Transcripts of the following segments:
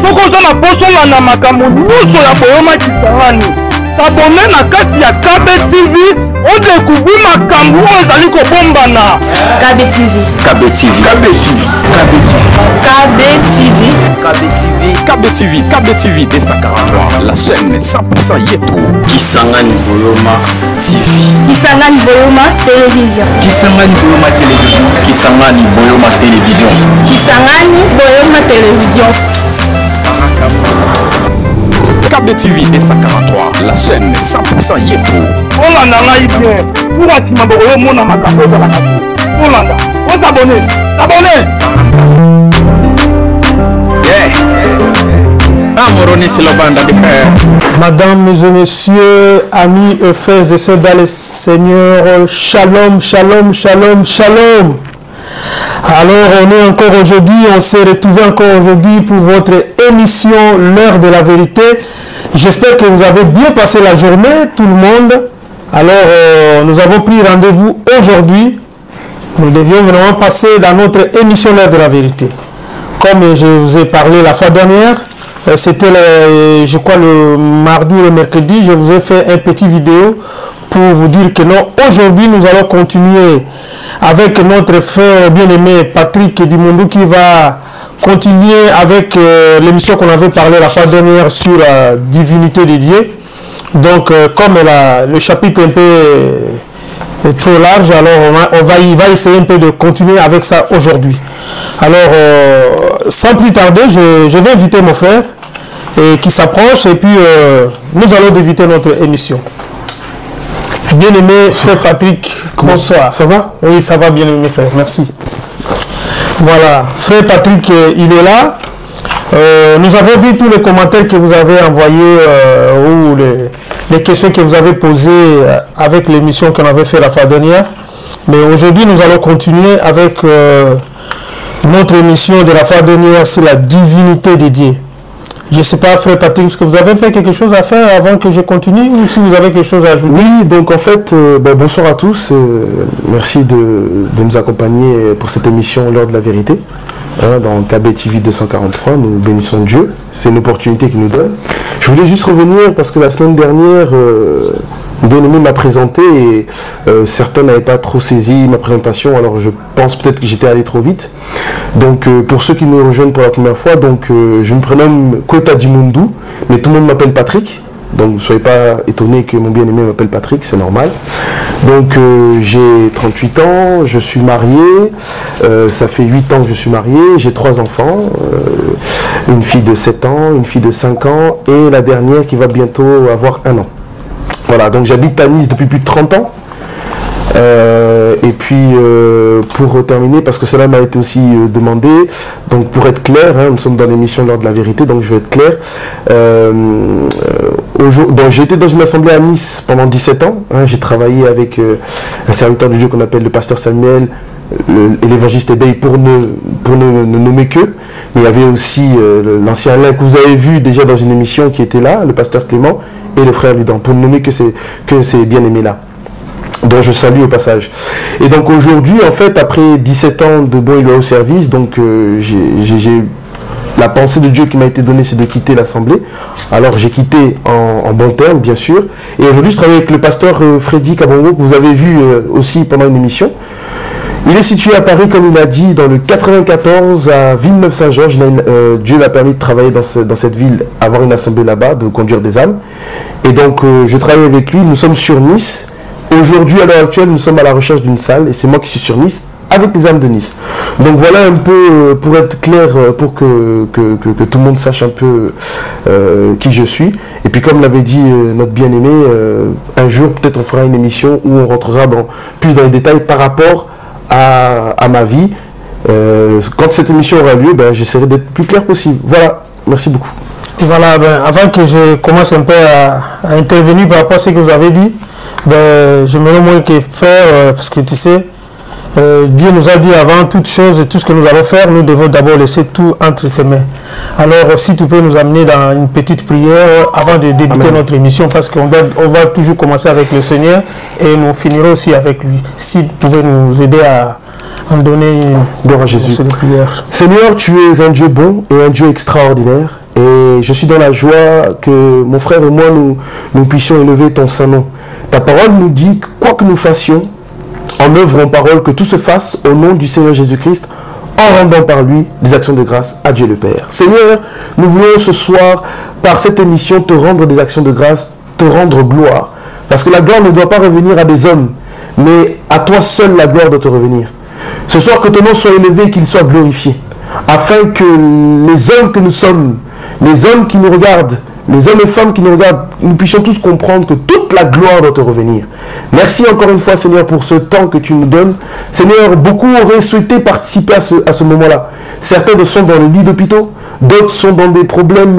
Soko zona posonga na makambo nyonso ya boyoma Kisangani. S'abonner na kati ya KB TV, on découvre makambo ezali kobombana. KB TV. KB TV. KB TV. KB TV. KB TV. KB TV. KB TV D143, la chaîne 100% Yeto. Kisangani Boyoma TV. Kisangani Boyoma Télévision. Kisangani Boyoma Télévision. Kisangani Boyoma Télévision. Kisangani Boyoma Télévision. KB TV D143, la chaîne 100% Yeto. Olanda ngai bien. Pour asima boyo mona makambo za la Olanda. On s'abonner. S'abonner. Madame, et messieurs, amis et frères et sœurs dans le Seigneur, shalom, shalom, shalom, shalom. Alors, on est encore aujourd'hui, on s'est retrouvé encore aujourd'hui pour votre émission L'heure de la vérité. J'espère que vous avez bien passé la journée, tout le monde. Alors, nous avons pris rendez-vous aujourd'hui. Nous devions vraiment passer dans notre émission L'heure de la vérité. Comme je vous ai parlé la fois dernière, c'était, je crois, le mardi ou le mercredi, je vous ai fait un petit vidéo pour vous dire que non, aujourd'hui, nous allons continuer avec notre frère bien-aimé Patrick Dimondou qui va continuer avec l'émission qu'on avait parlé la fois dernière sur la divinité de Dieu. Donc, comme le chapitre est un peu trop large, alors il va essayer un peu de continuer avec ça aujourd'hui. Alors, sans plus tarder, je vais inviter mon frère qui s'approche et puis nous allons débuter notre émission. Bien-aimé frère Patrick, bonsoir. Ça va? Oui, ça va bien aimé frère, merci. Voilà, frère Patrick, il est là. Nous avons vu tous les commentaires que vous avez envoyés ou les questions que vous avez posées avec l'émission qu'on avait fait la fois dernière. Mais aujourd'hui, nous allons continuer avec notre émission de la fois dernière sur la divinité de Dieu. Je ne sais pas, frère Patrick, est-ce que vous avez fait quelque chose à faire avant que je continue ou si vous avez quelque chose à ajouter? Oui, donc en fait, bonsoir à tous. Merci de nous accompagner pour cette émission L'heure de la vérité. Dans KB TV 243, nous bénissons Dieu. C'est une opportunité qu'il nous donne. Je voulais juste revenir parce que la semaine dernière, bien-aimé m'a présenté et certains n'avaient pas trop saisi ma présentation, alors je pense peut-être que j'étais allé trop vite. Donc pour ceux qui nous rejoignent pour la première fois, donc je me prénomme Kweta Dimondou, mais tout le monde m'appelle Patrick. Donc ne soyez pas étonnés que mon bien-aimé m'appelle Patrick, c'est normal. Donc j'ai 38 ans, je suis marié, ça fait 8 ans que je suis marié, j'ai 3 enfants, une fille de 7 ans, une fille de 5 ans et la dernière qui va bientôt avoir 1 an. Voilà, donc j'habite à Nice depuis plus de 30 ans. Et puis pour terminer, parce que cela m'a été aussi demandé, donc pour être clair, nous sommes dans l'émission L'heure de la vérité, donc je vais être clair. J'ai été dans une assemblée à Nice pendant 17 ans, j'ai travaillé avec un serviteur de Dieu qu'on appelle le pasteur Samuel et l'évangéliste Ebey pour ne nommer que, mais il y avait aussi l'ancien Alain que vous avez vu déjà dans une émission qui était là, le pasteur Clément et le frère Ludan, pour ne nommer que ces bien-aimés là, dont je salue au passage. Et donc aujourd'hui, en fait, après 17 ans de bon et loyal service, donc j'ai la pensée de Dieu qui m'a été donnée, c'est de quitter l'assemblée. Alors j'ai quitté en bon terme, bien sûr. Et aujourd'hui, je travaille avec le pasteur Freddy Kabongo, que vous avez vu aussi pendant une émission. Il est situé à Paris, comme il a dit, dans le 94, à Villeneuve-Saint-Georges. Dieu l'a permis de travailler dans cette ville, avoir une assemblée là-bas, de conduire des âmes. Et donc, je travaille avec lui. Nous sommes sur Nice. Aujourd'hui, à l'heure actuelle, nous sommes à la recherche d'une salle. Et c'est moi qui suis sur Nice, avec les âmes de Nice. Donc voilà un peu, pour être clair, pour que tout le monde sache un peu qui je suis. Et puis comme l'avait dit notre bien-aimé, un jour, peut-être on fera une émission où on rentrera plus dans les détails par rapport à ma vie. Quand cette émission aura lieu, j'essaierai d'être plus clair possible. Voilà, merci beaucoup. Voilà, avant que je commence un peu à intervenir par rapport à ce que vous avez dit, je me demande moins que faire, parce que tu sais, Dieu nous a dit avant toute chose et tout ce que nous allons faire, nous devons d'abord laisser tout entre ses mains. Alors si tu peux nous amener dans une petite prière avant de débuter Amen. Notre émission, parce qu'on va toujours commencer avec le Seigneur et nous finirons aussi avec lui. Si vous pouvez nous aider à en donner une gloire à Jésus. Prière. Seigneur, tu es un Dieu bon et un Dieu extraordinaire. Et je suis dans la joie que mon frère et moi, nous puissions élever ton saint nom. Ta parole nous dit que quoi que nous fassions, en œuvre, en parole, que tout se fasse au nom du Seigneur Jésus-Christ, en rendant par lui des actions de grâce à Dieu le Père. Seigneur, nous voulons ce soir, par cette émission, te rendre des actions de grâce, te rendre gloire. Parce que la gloire ne doit pas revenir à des hommes, mais à toi seul la gloire doit te revenir. Ce soir, que ton nom soit élevé et qu'il soit glorifié, afin que les hommes que nous sommes, les hommes qui nous regardent, les hommes et femmes qui nous regardent, nous puissions tous comprendre que toute la gloire doit te revenir. Merci encore une fois, Seigneur, pour ce temps que tu nous donnes. Seigneur, beaucoup auraient souhaité participer à ce moment-là. Certains sont dans les lits d'hôpitaux, d'autres sont dans des problèmes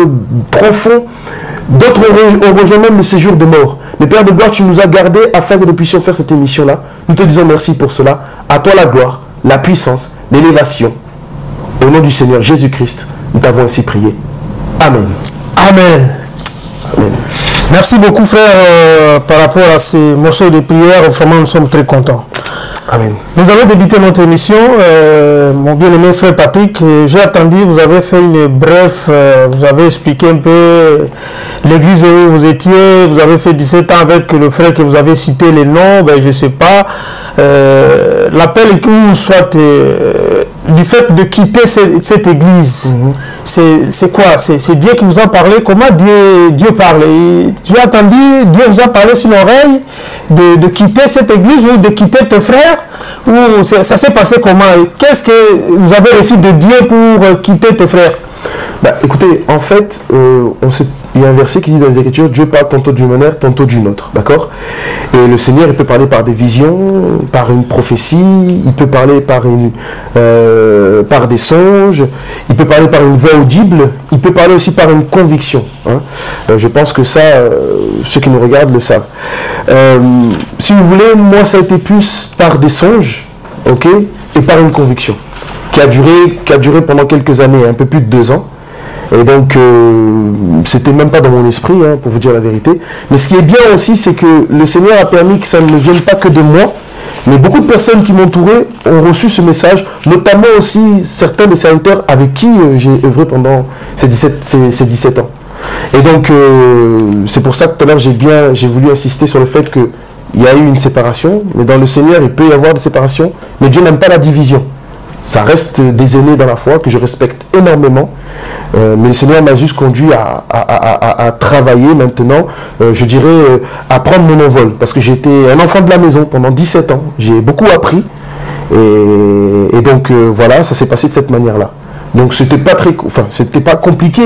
profonds, d'autres ont rejoint même le séjour des morts. Mais Père de gloire, tu nous as gardés afin que nous puissions faire cette émission-là. Nous te disons merci pour cela. À toi la gloire, la puissance, l'élévation. Au nom du Seigneur Jésus-Christ, nous t'avons ainsi prié. Amen. Amen. Amen. Merci beaucoup, frère, par rapport à ces morceaux de prière. Vraiment, nous sommes très contents. Amen. Nous allons débuter notre émission. Mon bien-aimé frère Patrick, j'ai attendu, vous avez fait une bref, vous avez expliqué un peu l'église où vous étiez, vous avez fait 17 ans avec le frère que vous avez cité les noms, ben, je ne sais pas. L'appel ou soit du fait de quitter cette église, c'est quoi? C'est Dieu qui vous a parlé? Comment Dieu parle? Tu as entendu, Dieu vous a parlé sur l'oreille de quitter cette église ou de quitter tes frères? Ou ça s'est passé comment? Qu'est-ce que vous avez reçu de Dieu pour quitter tes frères? Bah, écoutez, en fait, il y a un verset qui dit dans les Écritures, Dieu parle tantôt d'une manière, tantôt d'une autre, d'accord? Et le Seigneur, il peut parler par des visions, par une prophétie, il peut parler par des songes, il peut parler par une voix audible, il peut parler aussi par une conviction. Hein? Je pense que ça, ceux qui nous regardent le savent. Si vous voulez, moi, ça a été plus par des songes, ok, et par une conviction, qui a duré pendant quelques années, un peu plus de 2 ans. Et donc, c'était même pas dans mon esprit, hein, pour vous dire la vérité. Mais ce qui est bien aussi, c'est que le Seigneur a permis que ça ne vienne pas que de moi, mais beaucoup de personnes qui m'entouraient ont reçu ce message, notamment aussi certains des serviteurs avec qui j'ai œuvré pendant ces 17 ans. Et donc, c'est pour ça que tout à l'heure, j'ai voulu insister sur le fait qu'il y a eu une séparation, mais dans le Seigneur, il peut y avoir des séparations, mais Dieu n'aime pas la division. Ça reste des aînés dans la foi que je respecte énormément. Mais le Seigneur m'a juste conduit à travailler maintenant, je dirais, à prendre mon envol. Parce que j'étais un enfant de la maison pendant 17 ans. J'ai beaucoup appris. Et donc, voilà, ça s'est passé de cette manière-là. Donc, c'était pas compliqué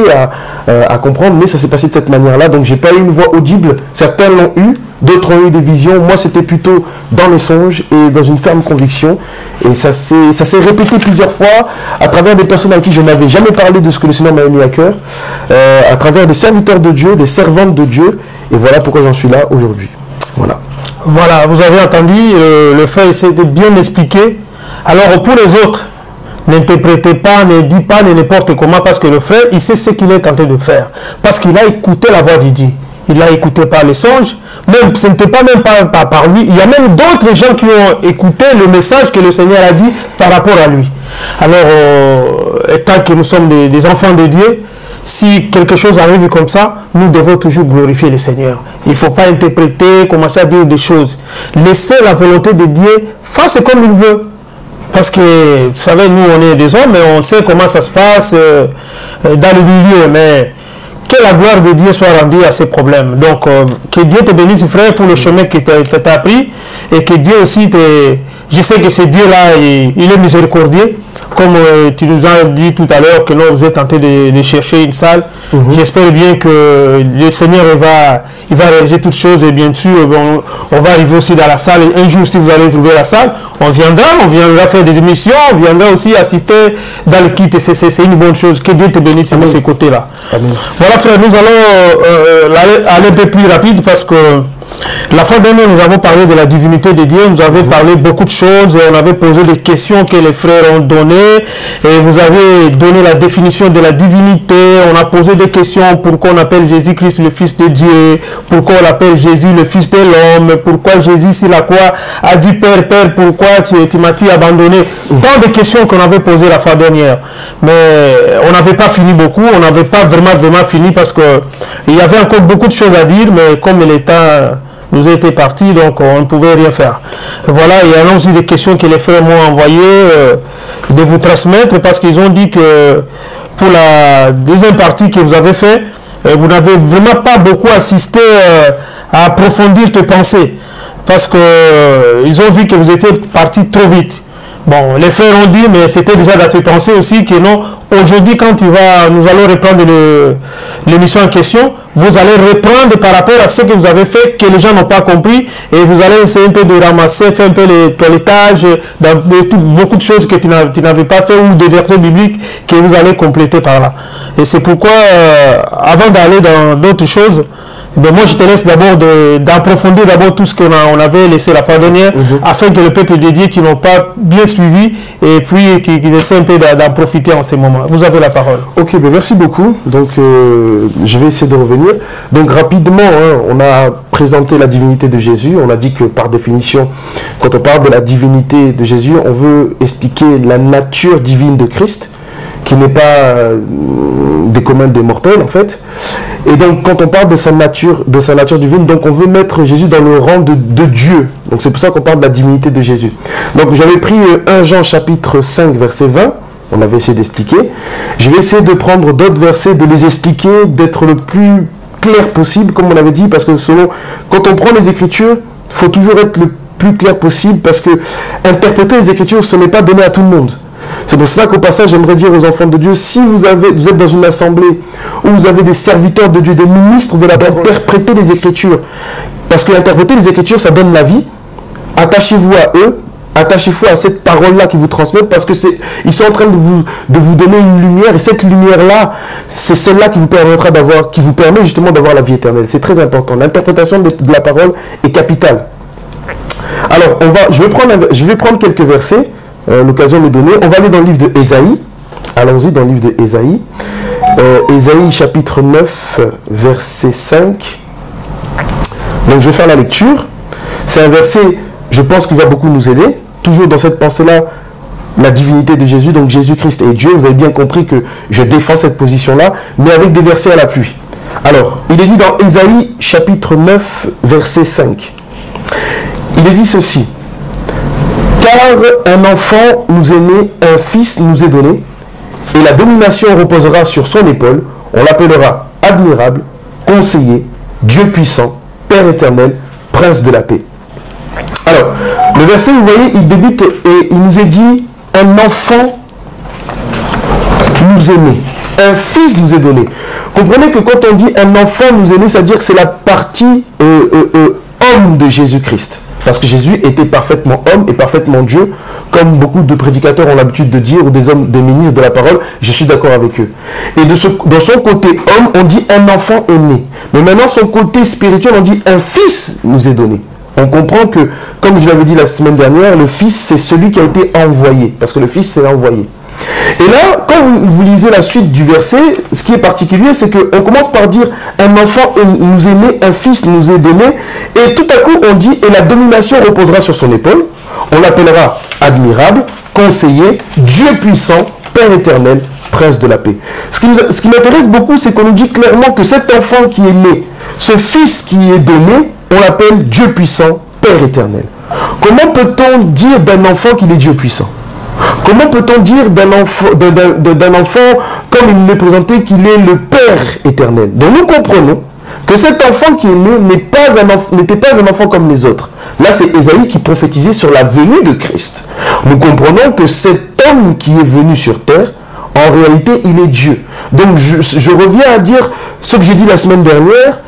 à comprendre, mais ça s'est passé de cette manière-là. Donc, j'ai pas eu une voix audible. Certains l'ont eu, d'autres ont eu des visions. Moi, c'était plutôt dans les songes et dans une ferme conviction. Et ça s'est répété plusieurs fois à travers des personnes à qui je n'avais jamais parlé de ce que le Seigneur m'a mis à cœur, à travers des serviteurs de Dieu, des servantes de Dieu. Et voilà pourquoi j'en suis là aujourd'hui. Voilà. Voilà, vous avez entendu, le frère essaie de bien expliquer. Alors, pour les autres, n'interprétez pas, ne dites pas n'importe comment, parce que le frère, il sait ce qu'il est en train de faire. Parce qu'il a écouté la voix de Dieu. Il l'a écouté par les songes. Même, ce n'était pas même par lui. Il y a même d'autres gens qui ont écouté le message que le Seigneur a dit par rapport à lui. Alors, étant que nous sommes des enfants de Dieu, si quelque chose arrive comme ça, nous devons toujours glorifier le Seigneur. Il ne faut pas interpréter, commencer à dire des choses. Laissez la volonté de Dieu faire comme il veut. Parce que, vous savez, nous, on est des hommes, mais on sait comment ça se passe dans le milieu. Mais que la gloire de Dieu soit rendue à ces problèmes. Donc, que Dieu te bénisse, frère, pour le chemin que tu as pris. Et que Dieu aussi te... Je sais que ce Dieu-là, il est miséricordieux. Comme tu nous as dit tout à l'heure que là, vous êtes en train de chercher une salle. J'espère bien que le Seigneur il va réaliser toutes choses. Et bien sûr, on va arriver aussi dans la salle. Un jour, si vous allez trouver la salle, on viendra faire des émissions. On viendra aussi assister dans le kit. C'est une bonne chose. Que Dieu te bénisse de ces côtés-là. Voilà, frère, nous allons aller un peu plus rapide parce que La fois dernière, nous avons parlé de la divinité de Dieu, nous avons parlé beaucoup de choses, on avait posé des questions que les frères ont données, et vous avez donné la définition de la divinité, on a posé des questions, pourquoi on appelle Jésus-Christ le Fils de Dieu, pourquoi on appelle Jésus le Fils de l'homme, pourquoi Jésus sur la croix a dit Père, Père, pourquoi tu m'as-tu abandonné? Tant de questions qu'on avait posées la fois dernière. Mais on n'avait pas fini beaucoup, on n'avait pas vraiment fini parce qu'il y avait encore beaucoup de choses à dire, mais comme l'État nous était parti, donc on ne pouvait rien faire. Voilà, il y a aussi des questions que les frères m'ont envoyées de vous transmettre parce qu'ils ont dit que pour la deuxième partie que vous avez fait, vous n'avez vraiment pas beaucoup assisté à approfondir tes pensées parce qu'ils ont vu que vous étiez parti trop vite. Bon, les frères ont dit, mais c'était déjà dans tes pensées aussi que non, aujourd'hui quand nous allons reprendre l'émission en question, vous allez reprendre par rapport à ce que vous avez fait, que les gens n'ont pas compris, et vous allez essayer un peu de ramasser, faire un peu le toilettage, beaucoup de choses que tu n'avais pas fait, ou des versets bibliques que vous allez compléter par là. Et c'est pourquoi, avant d'aller dans d'autres choses, mais moi, je te laisse d'abord d'approfondir d'abord tout ce qu'on avait laissé la fois dernière, afin que le peuple de Dieu qui n'ont pas bien suivi, et puis qu'ils essaient un peu d'en profiter en ce moment. Vous avez la parole. Ok, ben merci beaucoup. Donc, je vais essayer de revenir. Donc, rapidement, on a présenté la divinité de Jésus. On a dit que, par définition, quand on parle de la divinité de Jésus, on veut expliquer la nature divine de Christ, qui n'est pas des communs des mortels, en fait. Et donc, quand on parle de sa nature divine, donc on veut mettre Jésus dans le rang de Dieu. Donc, c'est pour ça qu'on parle de la divinité de Jésus. Donc, j'avais pris 1 Jean chapitre 5, verset 20. On avait essayé d'expliquer. Je vais essayer de prendre d'autres versets, de les expliquer, d'être le plus clair possible, comme on avait dit, parce que quand on prend les Écritures, il faut toujours être le plus clair possible, parce que interpréter les Écritures, ce n'est pas donné à tout le monde. C'est pour cela qu'au passage, j'aimerais dire aux enfants de Dieu, si vous êtes dans une assemblée où vous avez des serviteurs de Dieu, des ministres de la parole, interprétez les Écritures. Parce que interpréter les Écritures, ça donne la vie. Attachez-vous à eux, attachez-vous à cette parole-là qu'ils vous transmettent, parce qu'ils sont en train de vous donner une lumière, et cette lumière-là, c'est celle-là qui vous permettra qui vous permet justement d'avoir la vie éternelle. C'est très important. L'interprétation de la parole est capitale. Alors, je vais prendre quelques versets. L'occasion m'est donnée. On va aller dans le livre de Ésaïe. Allons-y dans le livre de Ésaïe. Ésaïe chapitre 9, verset 5. Donc je vais faire la lecture. C'est un verset, je pense qu'il va beaucoup nous aider. Toujours dans cette pensée-là, la divinité de Jésus. Donc Jésus-Christ est Dieu. Vous avez bien compris que je défends cette position-là, mais avec des versets à l'appui. Alors, il est dit dans Ésaïe chapitre 9, verset 5. Il est dit ceci. Car un enfant nous est né, un fils nous est donné, et la domination reposera sur son épaule. On l'appellera admirable, conseiller, Dieu puissant, Père éternel, prince de la paix. Alors, le verset, vous voyez, il débute et il nous est dit, un enfant nous est né, un fils nous est donné. Comprenez que quand on dit un enfant nous est né, c'est-à-dire que c'est la partie homme de Jésus-Christ. Parce que Jésus était parfaitement homme et parfaitement Dieu, comme beaucoup de prédicateurs ont l'habitude de dire, ou des hommes, des ministres de la parole, je suis d'accord avec eux. Et de son côté homme, on dit un enfant est né. Mais maintenant, son côté spirituel, on dit un fils nous est donné. On comprend que, comme je l'avais dit la semaine dernière, le fils, c'est celui qui a été envoyé. Parce que le fils, c'est envoyé. Et là, quand vous lisez la suite du verset, ce qui est particulier, c'est qu'on commence par dire un enfant nous est né, un fils nous est donné, et tout à coup on dit et la domination reposera sur son épaule. On l'appellera admirable, conseiller, Dieu puissant, Père éternel, prince de la paix. Ce qui m'intéresse beaucoup, c'est qu'on nous dit clairement que cet enfant qui est né, ce fils qui est donné, on l'appelle Dieu puissant, Père éternel. Comment peut-on dire d'un enfant qu'il est Dieu puissant? Comment peut-on dire d'un enfant, comme il l'est présenté, qu'il est le Père éternel? Donc nous comprenons que cet enfant qui est né n'était pas un enfant comme les autres. Là, c'est Ésaïe qui prophétisait sur la venue de Christ. Nous comprenons que cet homme qui est venu sur terre, en réalité, il est Dieu. Donc je reviens à dire ce que j'ai dit la semaine dernière.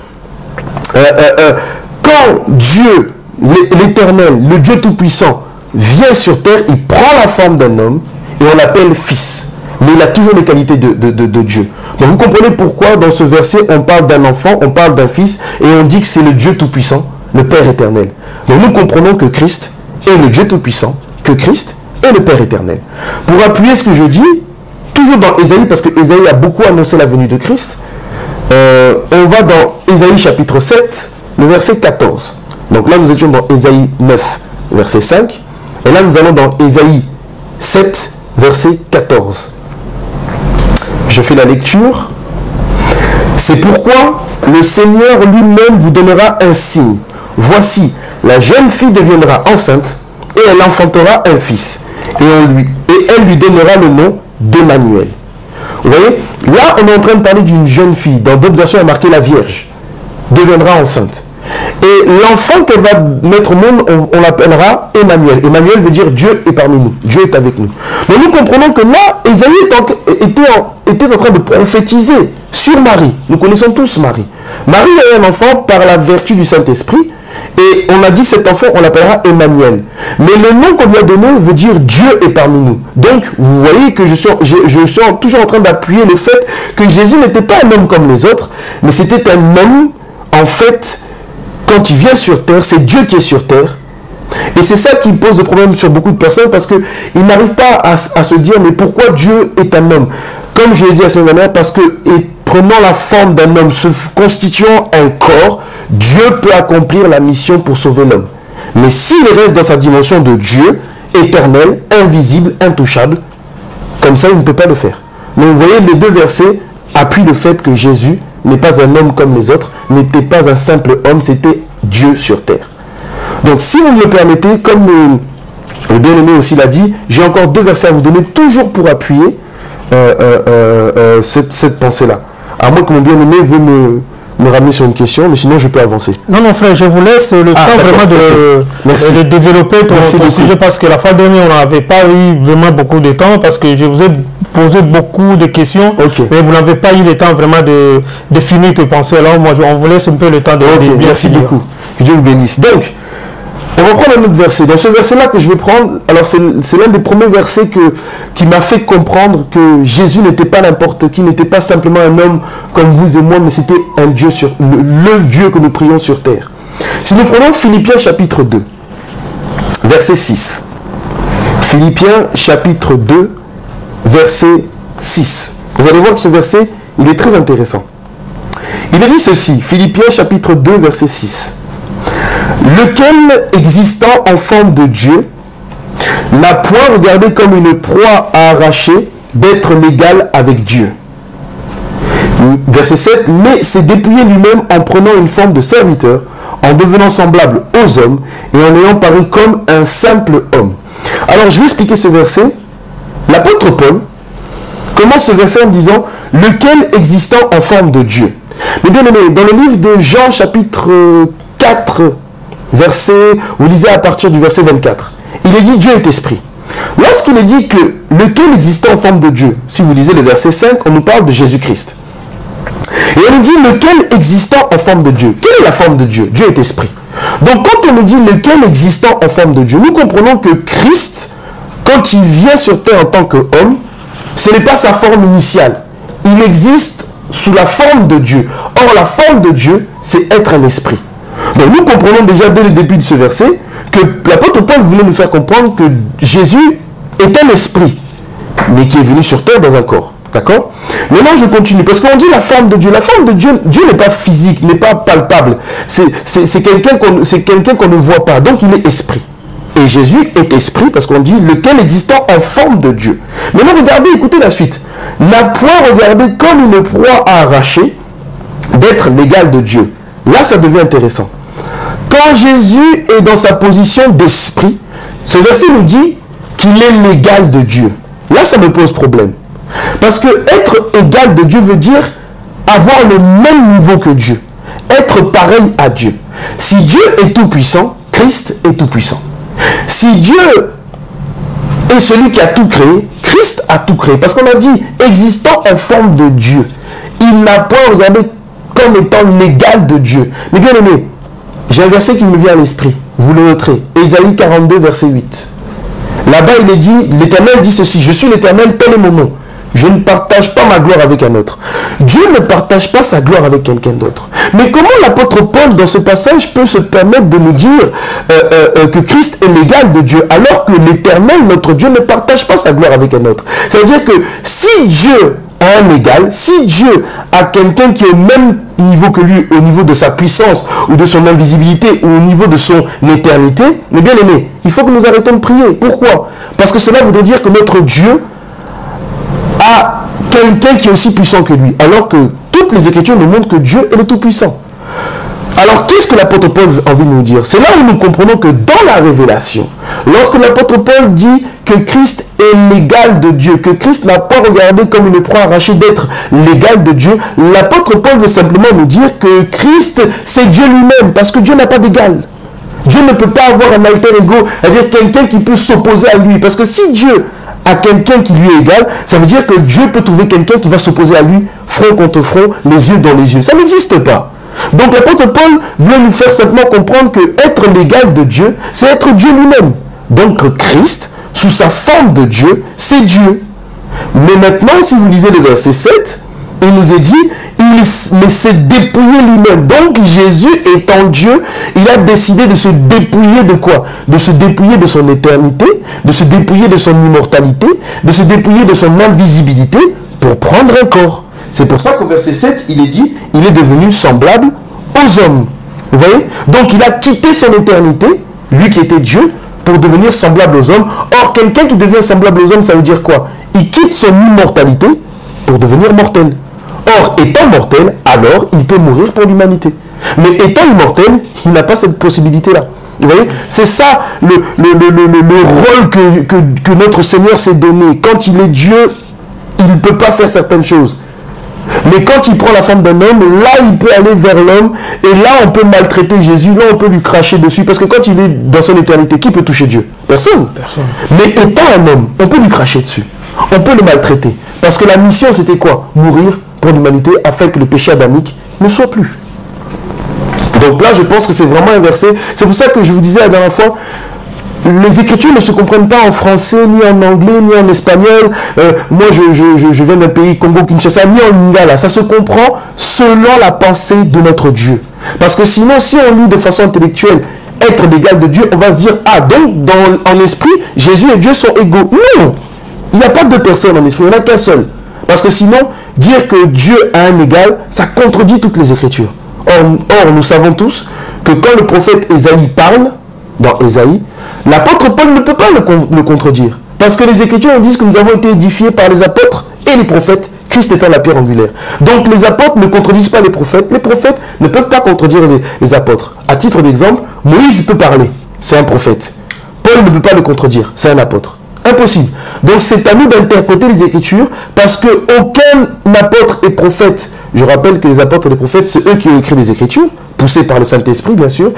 Quand Dieu, l'Éternel, le Dieu Tout-Puissant, vient sur terre, il prend la forme d'un homme et on l'appelle fils. Mais il a toujours les qualités de Dieu. Donc vous comprenez pourquoi dans ce verset on parle d'un enfant, on parle d'un fils et on dit que c'est le Dieu Tout-Puissant. le Père éternel. Donc nous comprenons que Christ est le Dieu Tout-Puissant, que Christ est le Père éternel. Pour appuyer ce que je dis, toujours dans Ésaïe, parce que Ésaïe a beaucoup annoncé la venue de Christ, on va dans Ésaïe chapitre 7, le verset 14. Donc là, nous étions dans Ésaïe 9, verset 5. Et là, nous allons dans Ésaïe 7, verset 14. Je fais la lecture. C'est pourquoi le Seigneur lui-même vous donnera un signe. Voici, la jeune fille deviendra enceinte et elle enfantera un fils. Et elle lui donnera le nom d'Emmanuel. Vous voyez, là, on est en train de parler d'une jeune fille. Dans d'autres versions, il y a marqué la Vierge deviendra enceinte. Et l'enfant qu'elle va mettre au monde, on l'appellera Emmanuel. Emmanuel veut dire Dieu est parmi nous. Dieu est avec nous. Mais nous comprenons que là, Ésaïe était en train de prophétiser sur Marie. Nous connaissons tous Marie. Marie a eu un enfant par la vertu du Saint-Esprit. Et on a dit que cet enfant, on l'appellera Emmanuel. Mais le nom qu'on lui a donné veut dire Dieu est parmi nous. Donc, vous voyez que je suis toujours en train d'appuyer le fait que Jésus n'était pas un homme comme les autres, mais c'était un homme, en fait, quand il vient sur terre, c'est Dieu qui est sur terre. Et c'est ça qui pose le problème sur beaucoup de personnes parce qu'ils n'arrivent pas à se dire mais pourquoi Dieu est un homme? Comme je l'ai dit la semaine dernière, parce que prenant la forme d'un homme, se constituant un corps, Dieu peut accomplir la mission pour sauver l'homme. Mais s'il reste dans sa dimension de Dieu, éternel, invisible, intouchable, comme ça il ne peut pas le faire. Donc vous voyez, les deux versets appuient le fait que Jésus n'est pas un homme comme les autres, n'était pas un simple homme, c'était Dieu sur terre. Donc si vous me le permettez, comme le bien-aimé aussi l'a dit, j'ai encore deux versets à vous donner, toujours pour appuyer cette pensée-là. À moins que mon bien-aimé veut me ramener sur une question, mais sinon je peux avancer. Non, non frère, je vous laisse le temps vraiment de développer ton sujet, parce que la fois dernière, on n'avait pas eu vraiment beaucoup de temps, parce que je vous ai posé beaucoup de questions, mais vous n'avez pas eu le temps vraiment de finir tes pensées. Alors moi, on vous laisse un peu le temps de merci beaucoup. Que Dieu vous bénisse. Donc, on va prendre un autre verset. Dans ce verset-là que je vais prendre, alors c'est l'un des premiers versets qui m'a fait comprendre que Jésus n'était pas n'importe qui, n'était pas simplement un homme comme vous et moi, mais c'était un Dieu le Dieu que nous prions sur terre. Si nous prenons Philippiens chapitre 2, verset 6. Philippiens chapitre 2, verset 6. Vous allez voir que ce verset, il est très intéressant. Il est dit ceci, Philippiens chapitre 2, verset 6. Lequel, existant en forme de Dieu, n'a point regardé comme une proie à arracher d'être l'égal avec Dieu. Verset 7. Mais s'est dépouillé lui-même en prenant une forme de serviteur, en devenant semblable aux hommes et en ayant paru comme un simple homme. Alors je vais expliquer ce verset. L'apôtre Paul commence ce verset en disant « Lequel, existant en forme de Dieu ». Mais bien aimé, dans le livre de Jean chapitre 4, vous lisez à partir du verset 24, il est dit Dieu est esprit. Lorsqu'il est dit que lequel existait en forme de Dieu, si vous lisez le verset 5, on nous parle de Jésus-Christ. Et on nous dit lequel existant en forme de Dieu. Quelle est la forme de Dieu? Dieu est esprit. Donc quand on nous dit lequel existant en forme de Dieu, nous comprenons que Christ, quand il vient sur terre en tant qu'homme, ce n'est pas sa forme initiale. Il existe sous la forme de Dieu. Or la forme de Dieu, c'est être un esprit. Donc nous comprenons déjà dès le début de ce verset que l'apôtre Paul voulait nous faire comprendre que Jésus est un esprit, mais qui est venu sur terre dans un corps. D'accord? Maintenant je continue, parce qu'on dit la forme de Dieu. La forme de Dieu, Dieu n'est pas physique, n'est pas palpable. C'est quelqu'un qu'on ne voit pas, donc il est esprit. Et Jésus est esprit, parce qu'on dit lequel existant en forme de Dieu. Maintenant regardez, écoutez la suite. N'a point regardé comme une proie à arracher d'être l'égal de Dieu. Là, ça devient intéressant. Quand Jésus est dans sa position d'esprit, ce verset nous dit qu'il est l'égal de Dieu. Là, ça me pose problème. Parce que être égal de Dieu veut dire avoir le même niveau que Dieu. Être pareil à Dieu. Si Dieu est tout-puissant, Christ est tout-puissant. Si Dieu est celui qui a tout créé, Christ a tout créé. Parce qu'on a dit existant en forme de Dieu. Il n'a pas regardé comme étant l'égal de Dieu. Mais bien aimé, j'ai un verset qui me vient à l'esprit. Vous le noterez. Ésaïe 42, verset 8. Là-bas, il est dit, l'Éternel dit ceci, je suis l'Éternel, tel est mon nom. Je ne partage pas ma gloire avec un autre. Dieu ne partage pas sa gloire avec quelqu'un d'autre. Mais comment l'apôtre Paul, dans ce passage, peut se permettre de nous dire que Christ est l'égal de Dieu, alors que l'Éternel, notre Dieu, ne partage pas sa gloire avec un autre? C'est-à-dire que si Dieu a un égal, si Dieu a quelqu'un qui est au même niveau que lui, au niveau de sa puissance, ou de son invisibilité, ou au niveau de son éternité, mais bien aimé, il faut que nous arrêtons de prier. Pourquoi? Parce que cela voudrait dire que notre Dieu a quelqu'un qui est aussi puissant que lui, alors que toutes les Écritures nous montrent que Dieu est le Tout-Puissant. Alors, qu'est-ce que l'apôtre Paul a envie de nous dire? C'est là où nous comprenons que dans la révélation, lorsque l'apôtre Paul dit que Christ est l'égal de Dieu, que Christ n'a pas regardé comme une proie arrachée d'être l'égal de Dieu, l'apôtre Paul veut simplement nous dire que Christ, c'est Dieu lui-même, parce que Dieu n'a pas d'égal. Dieu ne peut pas avoir un alter ego, c'est-à-dire quelqu'un qui peut s'opposer à lui, parce que si Dieu a quelqu'un qui lui est égal, ça veut dire que Dieu peut trouver quelqu'un qui va s'opposer à lui, front contre front, les yeux dans les yeux. Ça n'existe pas. Donc l'apôtre Paul veut nous faire simplement comprendre que être l'égal de Dieu, c'est être Dieu lui-même. Donc Christ, sous sa forme de Dieu, c'est Dieu. Mais maintenant, si vous lisez le verset 7, il nous est dit, il s'est dépouillé lui-même. Donc Jésus étant Dieu, il a décidé de se dépouiller de quoi? De se dépouiller de son éternité, de se dépouiller de son immortalité, de se dépouiller de son invisibilité pour prendre un corps. C'est pour ça qu'au verset 7, il est dit, il est devenu semblable aux hommes. Vous voyez? Donc il a quitté son éternité, lui qui était Dieu, pour devenir semblable aux hommes. Or, quelqu'un qui devient semblable aux hommes, ça veut dire quoi? Il quitte son immortalité pour devenir mortel. Or, étant mortel, alors il peut mourir pour l'humanité. Mais étant immortel, il n'a pas cette possibilité-là. Vous voyez? C'est ça le rôle que notre Seigneur s'est donné. Quand il est Dieu, il ne peut pas faire certaines choses. Mais quand il prend la forme d'un homme, là il peut aller vers l'homme, et là on peut maltraiter Jésus, là on peut lui cracher dessus, parce que quand il est dans son éternité, qui peut toucher Dieu? Personne. Mais étant un homme, on peut lui cracher dessus, on peut le maltraiter, parce que la mission c'était quoi? Mourir pour l'humanité, afin que le péché adamique ne soit plus. Donc là je pense que c'est vraiment inversé. C'est pour ça que je vous disais la dernière fois, les Écritures ne se comprennent pas en français, ni en anglais, ni en espagnol. Moi, je viens d'un pays, Congo-Kinshasa, ni en lingala. Ça se comprend selon la pensée de notre Dieu. Parce que sinon, si on lit de façon intellectuelle être l'égal de Dieu, on va se dire, ah, donc, en esprit, Jésus et Dieu sont égaux. Non, il n'y a pas deux personnes en esprit, il n'y en a qu'un seul. Parce que sinon, dire que Dieu a un égal, ça contredit toutes les Écritures. Or, nous savons tous que quand le prophète Ésaïe parle, dans Ésaïe, l'apôtre Paul ne peut pas le contredire. Parce que les Écritures nous disent que nous avons été édifiés par les apôtres et les prophètes, Christ étant la pierre angulaire. Donc les apôtres ne contredisent pas les prophètes ne peuvent pas contredire les apôtres. À titre d'exemple, Moïse peut parler, c'est un prophète. Paul ne peut pas le contredire, c'est un apôtre. Impossible. Donc c'est à nous d'interpréter les Écritures, parce qu'aucun apôtre et prophète, je rappelle que les apôtres et les prophètes, c'est eux qui ont écrit les Écritures, poussés par le Saint-Esprit bien sûr,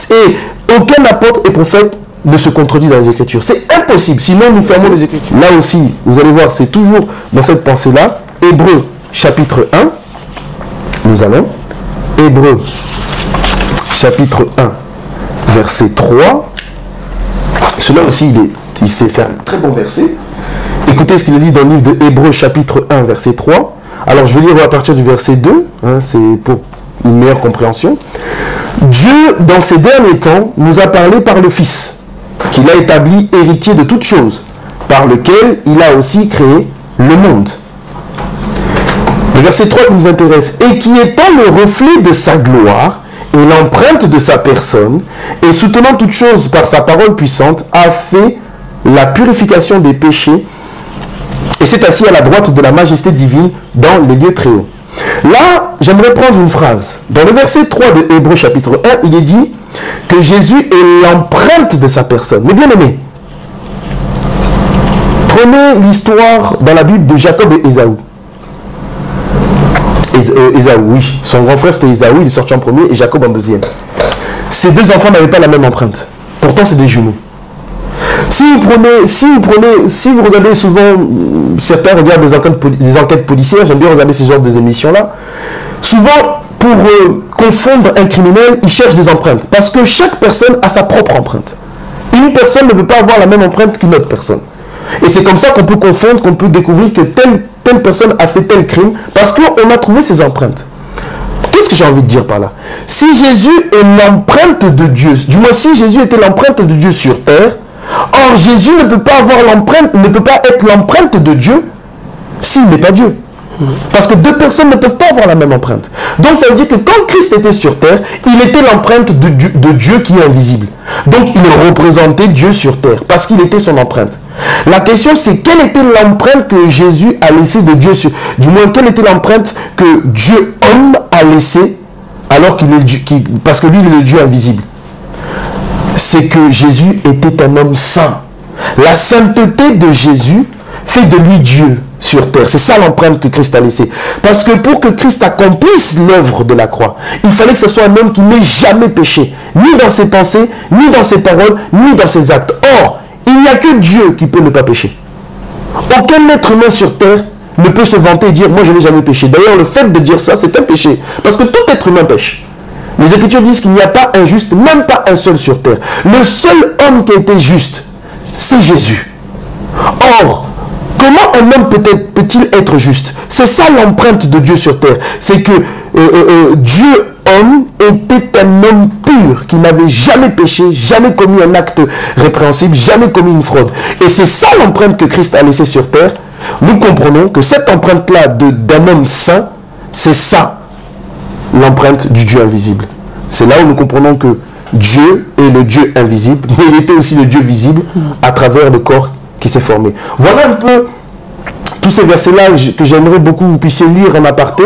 et aucun apôtre et prophète ne se contredit dans les Écritures. C'est impossible, sinon nous fermons les Écritures. Là aussi, vous allez voir, c'est toujours dans cette pensée-là. Hébreux chapitre 1, nous allons, Hébreux chapitre 1, verset 3. Celui-là aussi, c'est un très bon verset. Écoutez ce qu'il est dit dans le livre de Hébreux chapitre 1, verset 3. Alors je vais lire à partir du verset 2, c'est pour une meilleure compréhension. Dieu, dans ces derniers temps, nous a parlé par le Fils, qu'il a établi héritier de toutes choses, par lequel il a aussi créé le monde. Le verset 3 qui nous intéresse, et qui étant le reflet de sa gloire et l'empreinte de sa personne, et soutenant toutes choses par sa parole puissante, a fait la purification des péchés, et s'est assis à la droite de la majesté divine dans les lieux très hauts. Là, j'aimerais prendre une phrase. Dans le verset 3 de Hébreux chapitre 1, il est dit que Jésus est l'empreinte de sa personne. Mais bien aimé, prenez l'histoire dans la Bible de Jacob et Ésaü. Ésaü, oui. Son grand frère c'était Ésaü, il est sorti en premier, et Jacob en deuxième. Ces deux enfants n'avaient pas la même empreinte. Pourtant, c'est des jumeaux. Si vous regardez souvent, certains regardent des enquêtes policières, j'aime bien regarder ce genre d'émissions-là, souvent, pour confondre un criminel, ils cherchent des empreintes. Parce que chaque personne a sa propre empreinte. Une personne ne peut pas avoir la même empreinte qu'une autre personne. Et c'est comme ça qu'on peut confondre, qu'on peut découvrir que telle personne a fait tel crime, parce qu'on a trouvé ses empreintes. Qu'est-ce Qu'est-ce que j'ai envie de dire par là? Si Jésus est l'empreinte de Dieu, du moins si Jésus était l'empreinte de Dieu sur terre, or Jésus ne peut pas avoir l'empreinte, ne peut pas être l'empreinte de Dieu s'il n'est pas Dieu. Parce que deux personnes ne peuvent pas avoir la même empreinte. Donc ça veut dire que quand Christ était sur terre, il était l'empreinte de Dieu qui est invisible. Donc il représentait Dieu sur terre, parce qu'il était son empreinte. La question c'est quelle était l'empreinte que Jésus a laissée de Dieu sur... Du moins, quelle était l'empreinte que Dieu homme a laissée alors qu'il est Dieu, parce que lui il est le Dieu invisible. C'est que Jésus était un homme saint. La sainteté de Jésus fait de lui Dieu sur terre. C'est ça l'empreinte que Christ a laissée. Parce que pour que Christ accomplisse l'œuvre de la croix, il fallait que ce soit un homme qui n'ait jamais péché, ni dans ses pensées, ni dans ses paroles, ni dans ses actes. Or, il n'y a que Dieu qui peut ne pas pécher. Aucun être humain sur terre ne peut se vanter et dire « moi je n'ai jamais péché ». D'ailleurs, le fait de dire ça, c'est un péché. Parce que tout être humain pêche. Les Écritures disent qu'il n'y a pas un juste, même pas un seul sur terre. Le seul homme qui a été juste, c'est Jésus. Or, comment un homme peut-il être juste? C'est ça l'empreinte de Dieu sur terre. C'est que Dieu, homme, était un homme pur, qui n'avait jamais péché, jamais commis un acte répréhensible, jamais commis une fraude. Et c'est ça l'empreinte que Christ a laissée sur terre. Nous comprenons que cette empreinte-là d'un homme saint, c'est ça l'empreinte du Dieu invisible. C'est là où nous comprenons que Dieu est le Dieu invisible, mais il était aussi le Dieu visible à travers le corps qui s'est formé. Voilà un peu tous ces versets-là que j'aimerais beaucoup que vous puissiez lire en aparté,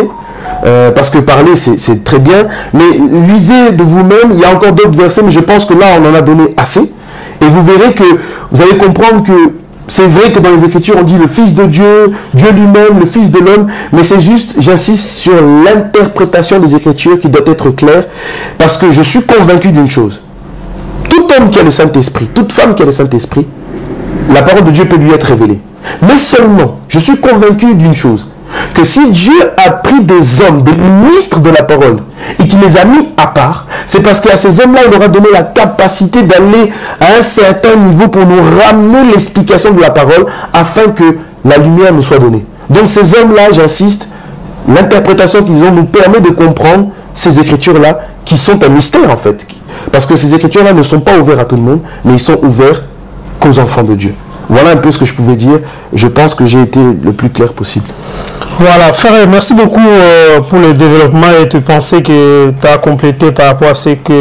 parce que parler c'est très bien, mais lisez de vous-même. Il y a encore d'autres versets, mais je pense que là on en a donné assez, et vous verrez que vous allez comprendre que c'est vrai que dans les Écritures on dit le Fils de Dieu, Dieu lui-même, le Fils de l'homme, mais c'est juste, j'insiste sur l'interprétation des Écritures qui doit être claire, parce que je suis convaincu d'une chose: tout homme qui a le Saint-Esprit, toute femme qui a le Saint-Esprit, la parole de Dieu peut lui être révélée. Mais seulement, je suis convaincu d'une chose, que si Dieu a pris des hommes, des ministres de la parole, et qu'il les a mis à part, c'est parce qu'à ces hommes-là, il leur a donné la capacité d'aller à un certain niveau pour nous ramener l'explication de la parole, afin que la lumière nous soit donnée. Donc ces hommes-là, j'insiste, l'interprétation qu'ils ont nous permet de comprendre ces écritures-là, qui sont un mystère en fait. Parce que ces écritures-là ne sont pas ouvertes à tout le monde, mais ils sont ouverts qu'aux enfants de Dieu. Voilà un peu ce que je pouvais dire. Je pense que j'ai été le plus clair possible. Voilà, frère, merci beaucoup pour le développement et tes pensées que tu as complétées par rapport à ce que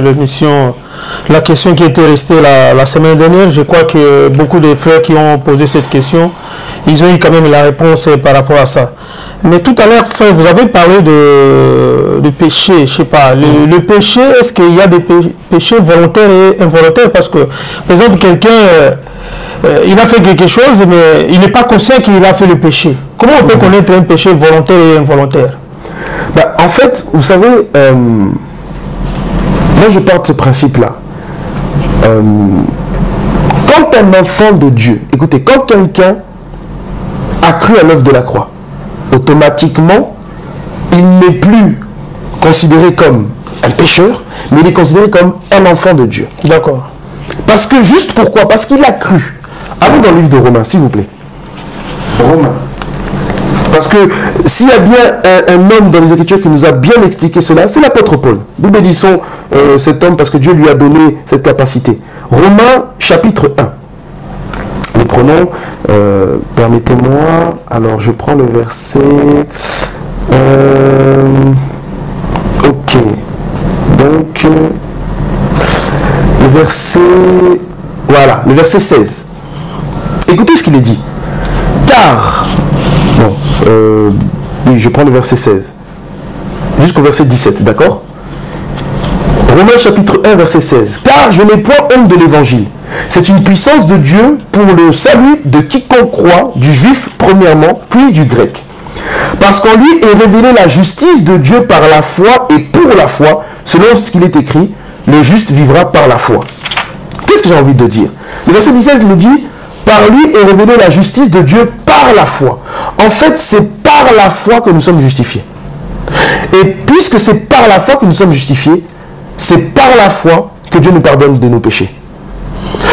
la question qui était restée la semaine dernière. Je crois que beaucoup de frères qui ont posé cette question, ils ont eu quand même la réponse par rapport à ça. Mais tout à l'heure, frère, vous avez parlé de péché, je sais pas. Le péché, est-ce qu'il y a des péchés volontaires et involontaires? Parce que, par exemple, quelqu'un... il a fait quelque chose, mais il n'est pas conscient qu'il a fait le péché. Comment on peut connaître un péché volontaire et involontaire? En fait, vous savez, moi je pars de ce principe-là. Quand un enfant de Dieu, écoutez, quand quelqu'un a cru à l'œuvre de la croix, automatiquement, il n'est plus considéré comme un pécheur, mais il est considéré comme un enfant de Dieu. D'accord. Parce que, juste pourquoi? Parce qu'il a cru. Allons dans le livre de Romains, s'il vous plaît. Romains. Parce que s'il y a bien un homme dans les Écritures qui nous a bien expliqué cela, c'est l'apôtre Paul. Nous bénissons cet homme parce que Dieu lui a donné cette capacité. Romains, chapitre 1. Nous prenons, permettez-moi, alors je prends le verset... ok. Donc, le verset... Voilà, le verset 16. Écoutez ce qu'il est dit. Car... Non, oui, je prends le verset 16. Jusqu'au verset 17, d'accord? Romains chapitre 1, verset 16. Car je n'ai point honte de l'évangile. C'est une puissance de Dieu pour le salut de quiconque croit, du juif premièrement, puis du grec. Parce qu'en lui est révélée la justice de Dieu par la foi et pour la foi, selon ce qu'il est écrit, le juste vivra par la foi. Qu'est-ce que j'ai envie de dire? Le verset 16 nous dit, par lui est révélée la justice de Dieu par la foi. En fait, c'est par la foi que nous sommes justifiés. Et puisque c'est par la foi que nous sommes justifiés, c'est par la foi que Dieu nous pardonne de nos péchés.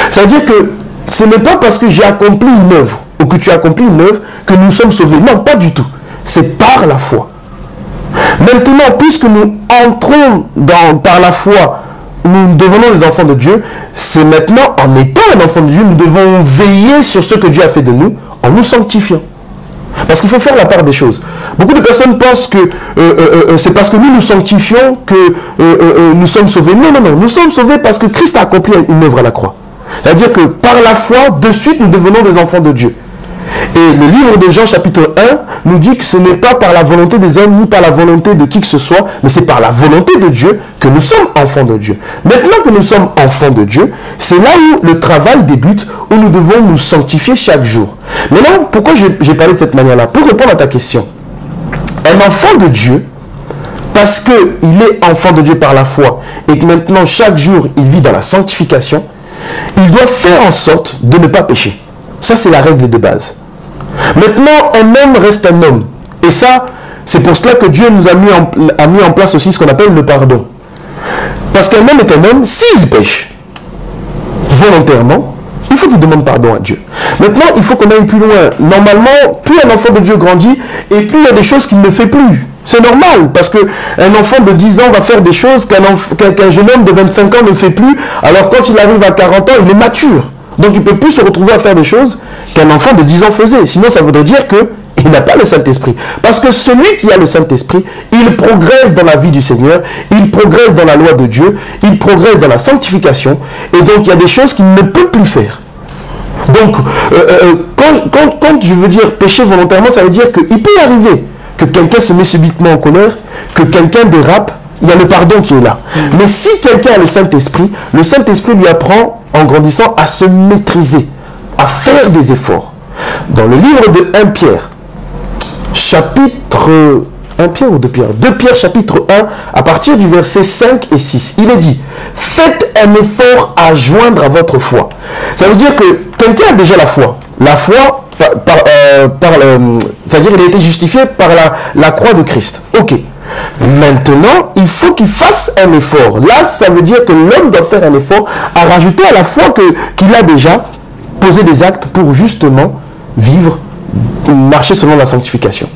Ça veut dire que ce n'est pas parce que j'ai accompli une œuvre, ou que tu as accompli une œuvre, que nous sommes sauvés. Non, pas du tout. C'est par la foi. Maintenant, puisque nous entrons par la foi, nous devenons les enfants de Dieu, c'est maintenant, en étant un enfant de Dieu, nous devons veiller sur ce que Dieu a fait de nous, en nous sanctifiant. Parce qu'il faut faire la part des choses. Beaucoup de personnes pensent que c'est parce que nous nous sanctifions que nous sommes sauvés. Non, non, non. Nous sommes sauvés parce que Christ a accompli une œuvre à la croix. C'est-à-dire que par la foi, de suite, nous devenons des enfants de Dieu. Et le livre de Jean chapitre 1 nous dit que ce n'est pas par la volonté des hommes ni par la volonté de qui que ce soit, mais c'est par la volonté de Dieu que nous sommes enfants de Dieu. Maintenant que nous sommes enfants de Dieu, c'est là où le travail débute, où nous devons nous sanctifier chaque jour. Maintenant, pourquoi j'ai parlé de cette manière-là? Pour répondre à ta question, un enfant de Dieu, parce qu'il est enfant de Dieu par la foi, et que maintenant chaque jour il vit dans la sanctification, il doit faire en sorte de ne pas pécher. Ça, c'est la règle de base. Maintenant, un homme reste un homme. Et ça, c'est pour cela que Dieu nous a mis en place aussi ce qu'on appelle le pardon. Parce qu'un homme est un homme, s'il pêche volontairement, il faut qu'il demande pardon à Dieu. Maintenant, il faut qu'on aille plus loin. Normalement, plus un enfant de Dieu grandit, et plus il y a des choses qu'il ne fait plus. C'est normal, parce qu'un enfant de 10 ans va faire des choses qu'un jeune homme de 25 ans ne fait plus, alors quand il arrive à 40 ans, il est mature. Donc il ne peut plus se retrouver à faire des choses qu'un enfant de 10 ans faisait. Sinon, ça voudrait dire qu'il n'a pas le Saint-Esprit. Parce que celui qui a le Saint-Esprit, il progresse dans la vie du Seigneur, il progresse dans la loi de Dieu, il progresse dans la sanctification, et donc il y a des choses qu'il ne peut plus faire. Donc, quand je veux dire pécher volontairement, ça veut dire qu'il peut arriver que quelqu'un se met subitement en colère, que quelqu'un dérape, il y a le pardon qui est là. Mais si quelqu'un a le Saint-Esprit lui apprend, en grandissant, à se maîtriser, à faire des efforts. Dans le livre de 1 Pierre, chapitre 1 Pierre ou 2 Pierre 2 Pierre chapitre 1, à partir du verset 5 et 6, il est dit, faites un effort à joindre à votre foi. Ça veut dire que quelqu'un a déjà la foi. La foi, c'est-à-dire qu'il a été justifié par la croix de Christ. Ok. Maintenant, il faut qu'il fasse un effort. Là, ça veut dire que l'homme doit faire un effort à rajouter à la foi qu'il a déjà posé des actes pour justement vivre, marcher selon la sanctification.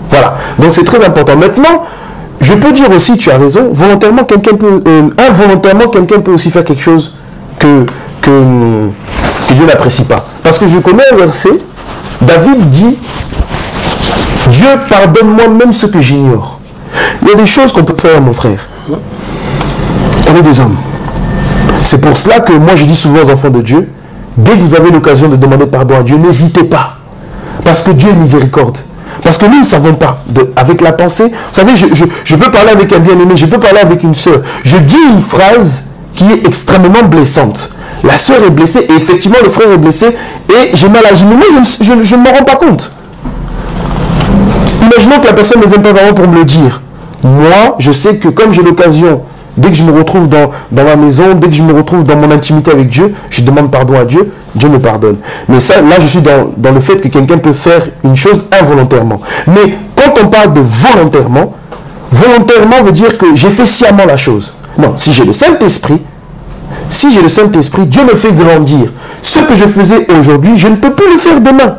Voilà. Donc c'est très important. Maintenant, je peux dire aussi, tu as raison, volontairement, involontairement, quelqu'un peut aussi faire quelque chose que Dieu n'apprécie pas. Parce que je connais un verset, David dit, Dieu pardonne-moi même ce que j'ignore. Il y a des choses qu'on peut faire, mon frère. On est des hommes. C'est pour cela que moi je dis souvent aux enfants de Dieu, dès que vous avez l'occasion de demander pardon à Dieu, n'hésitez pas. Parce que Dieu est miséricorde. Parce que nous ne savons pas. Avec la pensée, vous savez, je peux parler avec un bien-aimé, je peux parler avec une soeur. Je dis une phrase qui est extrêmement blessante. La soeur est blessée et effectivement le frère est blessé et j'ai mal agi. Mais moi je ne m'en rends pas compte. Imaginons que la personne ne vienne pas vraiment pour me le dire. Moi, je sais que comme j'ai l'occasion, dès que je me retrouve dans ma maison, dès que je me retrouve dans mon intimité avec Dieu, je demande pardon à Dieu, Dieu me pardonne. Mais ça, là, je suis dans le fait que quelqu'un peut faire une chose involontairement. Mais quand on parle de volontairement, volontairement veut dire que j'ai fait sciemment la chose. Non, si j'ai le Saint-Esprit, Dieu me fait grandir. Ce que je faisais aujourd'hui, je ne peux plus le faire demain.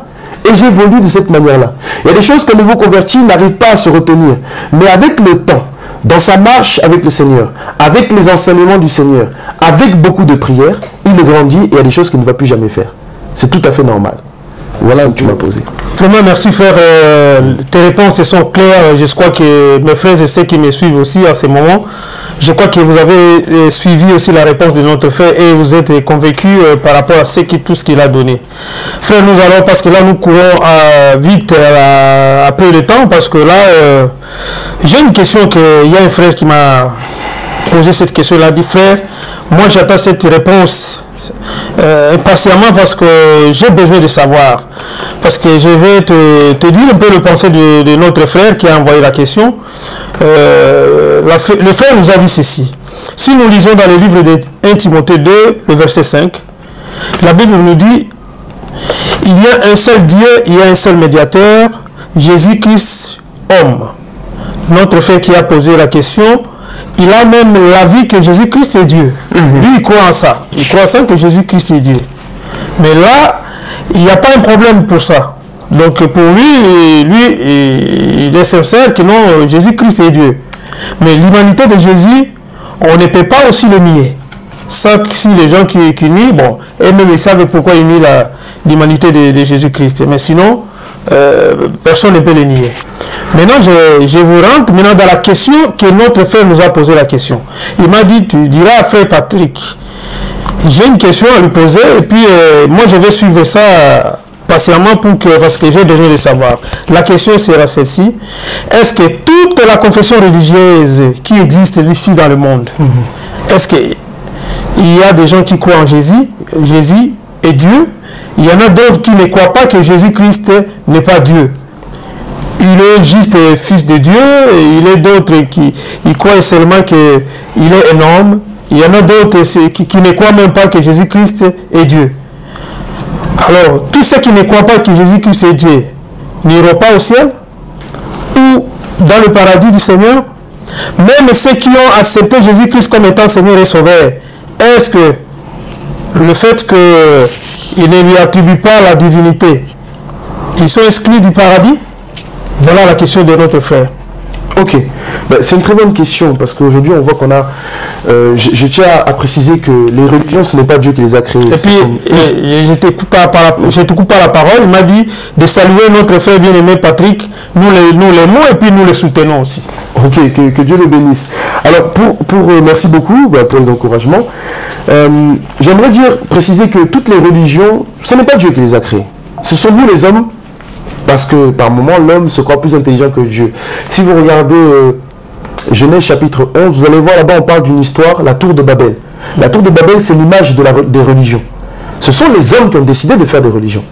Et j'évolue de cette manière-là. Il y a des choses qu'un nouveau converti n'arrive pas à se retenir. Mais avec le temps, dans sa marche avec le Seigneur, avec les enseignements du Seigneur, avec beaucoup de prières, il grandit et il y a des choses qu'il ne va plus jamais faire. C'est tout à fait normal. Voilà ce que tu m'as posé. Vraiment, merci frère. Tes réponses sont claires. Je crois que mes frères et ceux qui me suivent aussi à ce moment, je crois que vous avez suivi aussi la réponse de notre frère et vous êtes convaincus par rapport à tout ce qu'il a donné. Frère, nous allons, parce que là nous courons vite après le temps, parce que là, j'ai une question, il y a un frère qui m'a posé cette question, il a dit, frère, moi j'attends cette réponse impatiemment parce que j'ai besoin de savoir. Parce que je vais te dire un peu le pensée de notre frère qui a envoyé la question. Le frère nous a dit ceci. Si nous lisons dans le livre de 1 Timothée 2, le verset 5, la Bible nous dit, il y a un seul Dieu, il y a un seul médiateur, Jésus-Christ, homme. Notre frère qui a posé la question, il a même l'avis que Jésus-Christ est Dieu. Lui, il croit en ça. Il croit en ça que Jésus-Christ est Dieu. Mais là, il n'y a pas un problème pour ça. Donc pour lui, il est sincère que non, Jésus-Christ est Dieu. Mais l'humanité de Jésus, on ne peut pas aussi le nier. Ça, si les gens qui nient, bon, eux-mêmes ils savent pourquoi ils nient l'humanité de Jésus-Christ. Mais sinon, personne ne peut le nier. Maintenant, je vous rentre maintenant dans la question que notre frère nous a posé la question. Il m'a dit, tu diras à frère Patrick, j'ai une question à lui poser et puis moi je vais suivre ça patiemment parce que j'ai besoin de savoir. La question sera celle-ci. Est-ce que toute la confession religieuse qui existe ici dans le monde, est-ce qu'il y a des gens qui croient en Jésus est Dieu? Il y en a d'autres qui ne croient pas que Jésus-Christ n'est pas Dieu. Il est juste fils de Dieu. Et il y a d'autres qui croient seulement qu'il est un homme. Il y en a d'autres qui ne croient même pas que Jésus-Christ est Dieu. Alors, tous ceux qui ne croient pas que Jésus-Christ est Dieu n'iront pas au ciel ou dans le paradis du Seigneur. Même ceux qui ont accepté Jésus-Christ comme étant Seigneur et Sauveur, est-ce que le fait qu'ils ne lui attribuent pas la divinité, ils sont exclus du paradis? Voilà la question de notre frère. Ok, ben, c'est une très bonne question parce qu'aujourd'hui on voit qu'on a... je tiens à préciser que les religions, ce n'est pas Dieu qui les a créées. Et puis, je te coupe pas la parole, il m'a dit de saluer notre frère bien-aimé Patrick, nous l'aimons et puis nous le soutenons aussi. Ok, que Dieu le bénisse. Alors, merci beaucoup pour les encouragements. J'aimerais préciser que toutes les religions, ce n'est pas Dieu qui les a créées. Ce sont nous les hommes. Parce que par moments, l'homme se croit plus intelligent que Dieu. Si vous regardez Genèse chapitre 11, vous allez voir là-bas, on parle d'une histoire, la tour de Babel. La tour de Babel, c'est l'image des religions. Ce sont les hommes qui ont décidé de faire des religions.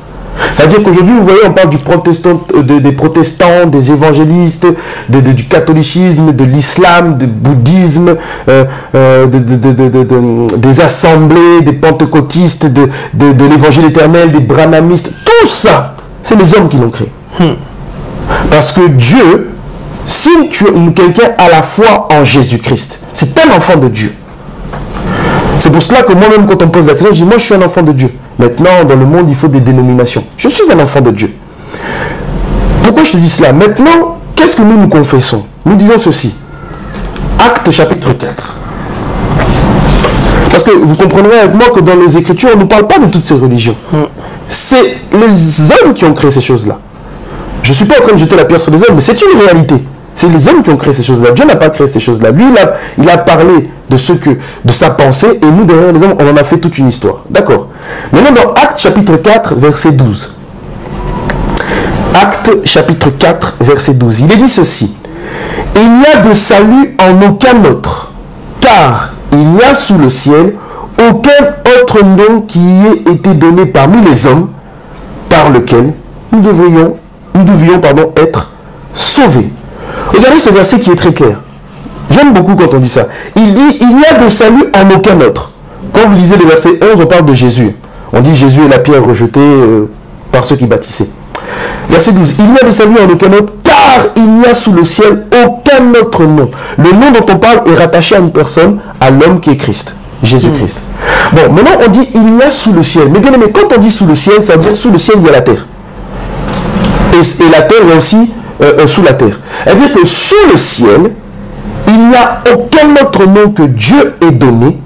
C'est-à-dire qu'aujourd'hui, vous voyez, on parle des protestants, des évangélistes, du catholicisme, de l'islam, du bouddhisme, des assemblées, des pentecôtistes, de l'évangile éternel, des brahmanistes. Tout ça, c'est les hommes qui l'ont créé. Parce que Dieu, si quelqu'un a la foi en Jésus-Christ, c'est un enfant de Dieu. C'est pour cela que moi-même, quand on me pose la question, je dis, moi je suis un enfant de Dieu. Maintenant, dans le monde, il faut des dénominations. Je suis un enfant de Dieu. Pourquoi je te dis cela? Maintenant, qu'est-ce que nous confessons? Nous disons ceci. Actes chapitre 4. Parce que vous comprendrez avec moi que dans les Écritures, on ne parle pas de toutes ces religions. C'est les hommes qui ont créé ces choses-là. Je ne suis pas en train de jeter la pierre sur les hommes, mais c'est une réalité. C'est les hommes qui ont créé ces choses-là. Dieu n'a pas créé ces choses-là. Lui, il a parlé de sa pensée, et nous, derrière les hommes, on en a fait toute une histoire. D'accord. Maintenant, dans Actes chapitre 4, verset 12. Actes chapitre 4, verset 12. Il est dit ceci. « Il n'y a de salut en aucun autre, car il n'y a sous le ciel aucun autre nom qui ait été donné parmi les hommes par lequel nous devions être sauvés. » Regardez ce verset qui est très clair. J'aime beaucoup quand on dit ça. Il dit, il n'y a de salut en aucun autre. Quand vous lisez le verset 11, on parle de Jésus. On dit Jésus est la pierre rejetée par ceux qui bâtissaient. Verset 12, il n'y a de salut en aucun autre, car il n'y a sous le ciel aucun autre nom. Le nom dont on parle est rattaché à une personne, à l'homme qui est Christ, Jésus-Christ. Bon, maintenant on dit il y a sous le ciel. Mais bien aimé, quand on dit sous le ciel, ça veut dire sous le ciel il y a la terre. Et la terre est aussi sous la terre. C'est-à-dire que sous le ciel, il n'y a aucun autre nom que Dieu ait donné.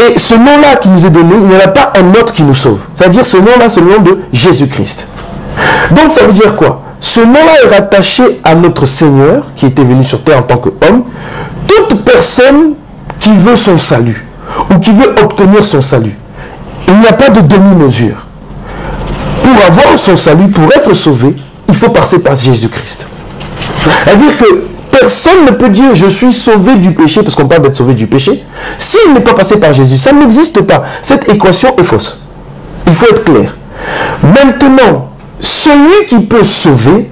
Et ce nom-là qui nous est donné, il n'y en a pas un autre qui nous sauve. C'est-à-dire ce nom-là, c'est le nom de Jésus-Christ. Donc ça veut dire quoi? Ce nom-là est rattaché à notre Seigneur, qui était venu sur terre en tant qu'homme. Toute personne qui veut son salut, ou qui veut obtenir son salut, il n'y a pas de demi-mesure. Pour avoir son salut, pour être sauvé, il faut passer par Jésus-Christ. C'est-à-dire que personne ne peut dire je suis sauvé du péché, parce qu'on parle d'être sauvé du péché, s'il n'est pas passé par Jésus. Ça n'existe pas. Cette équation est fausse. Il faut être clair. Maintenant, celui qui peut sauver,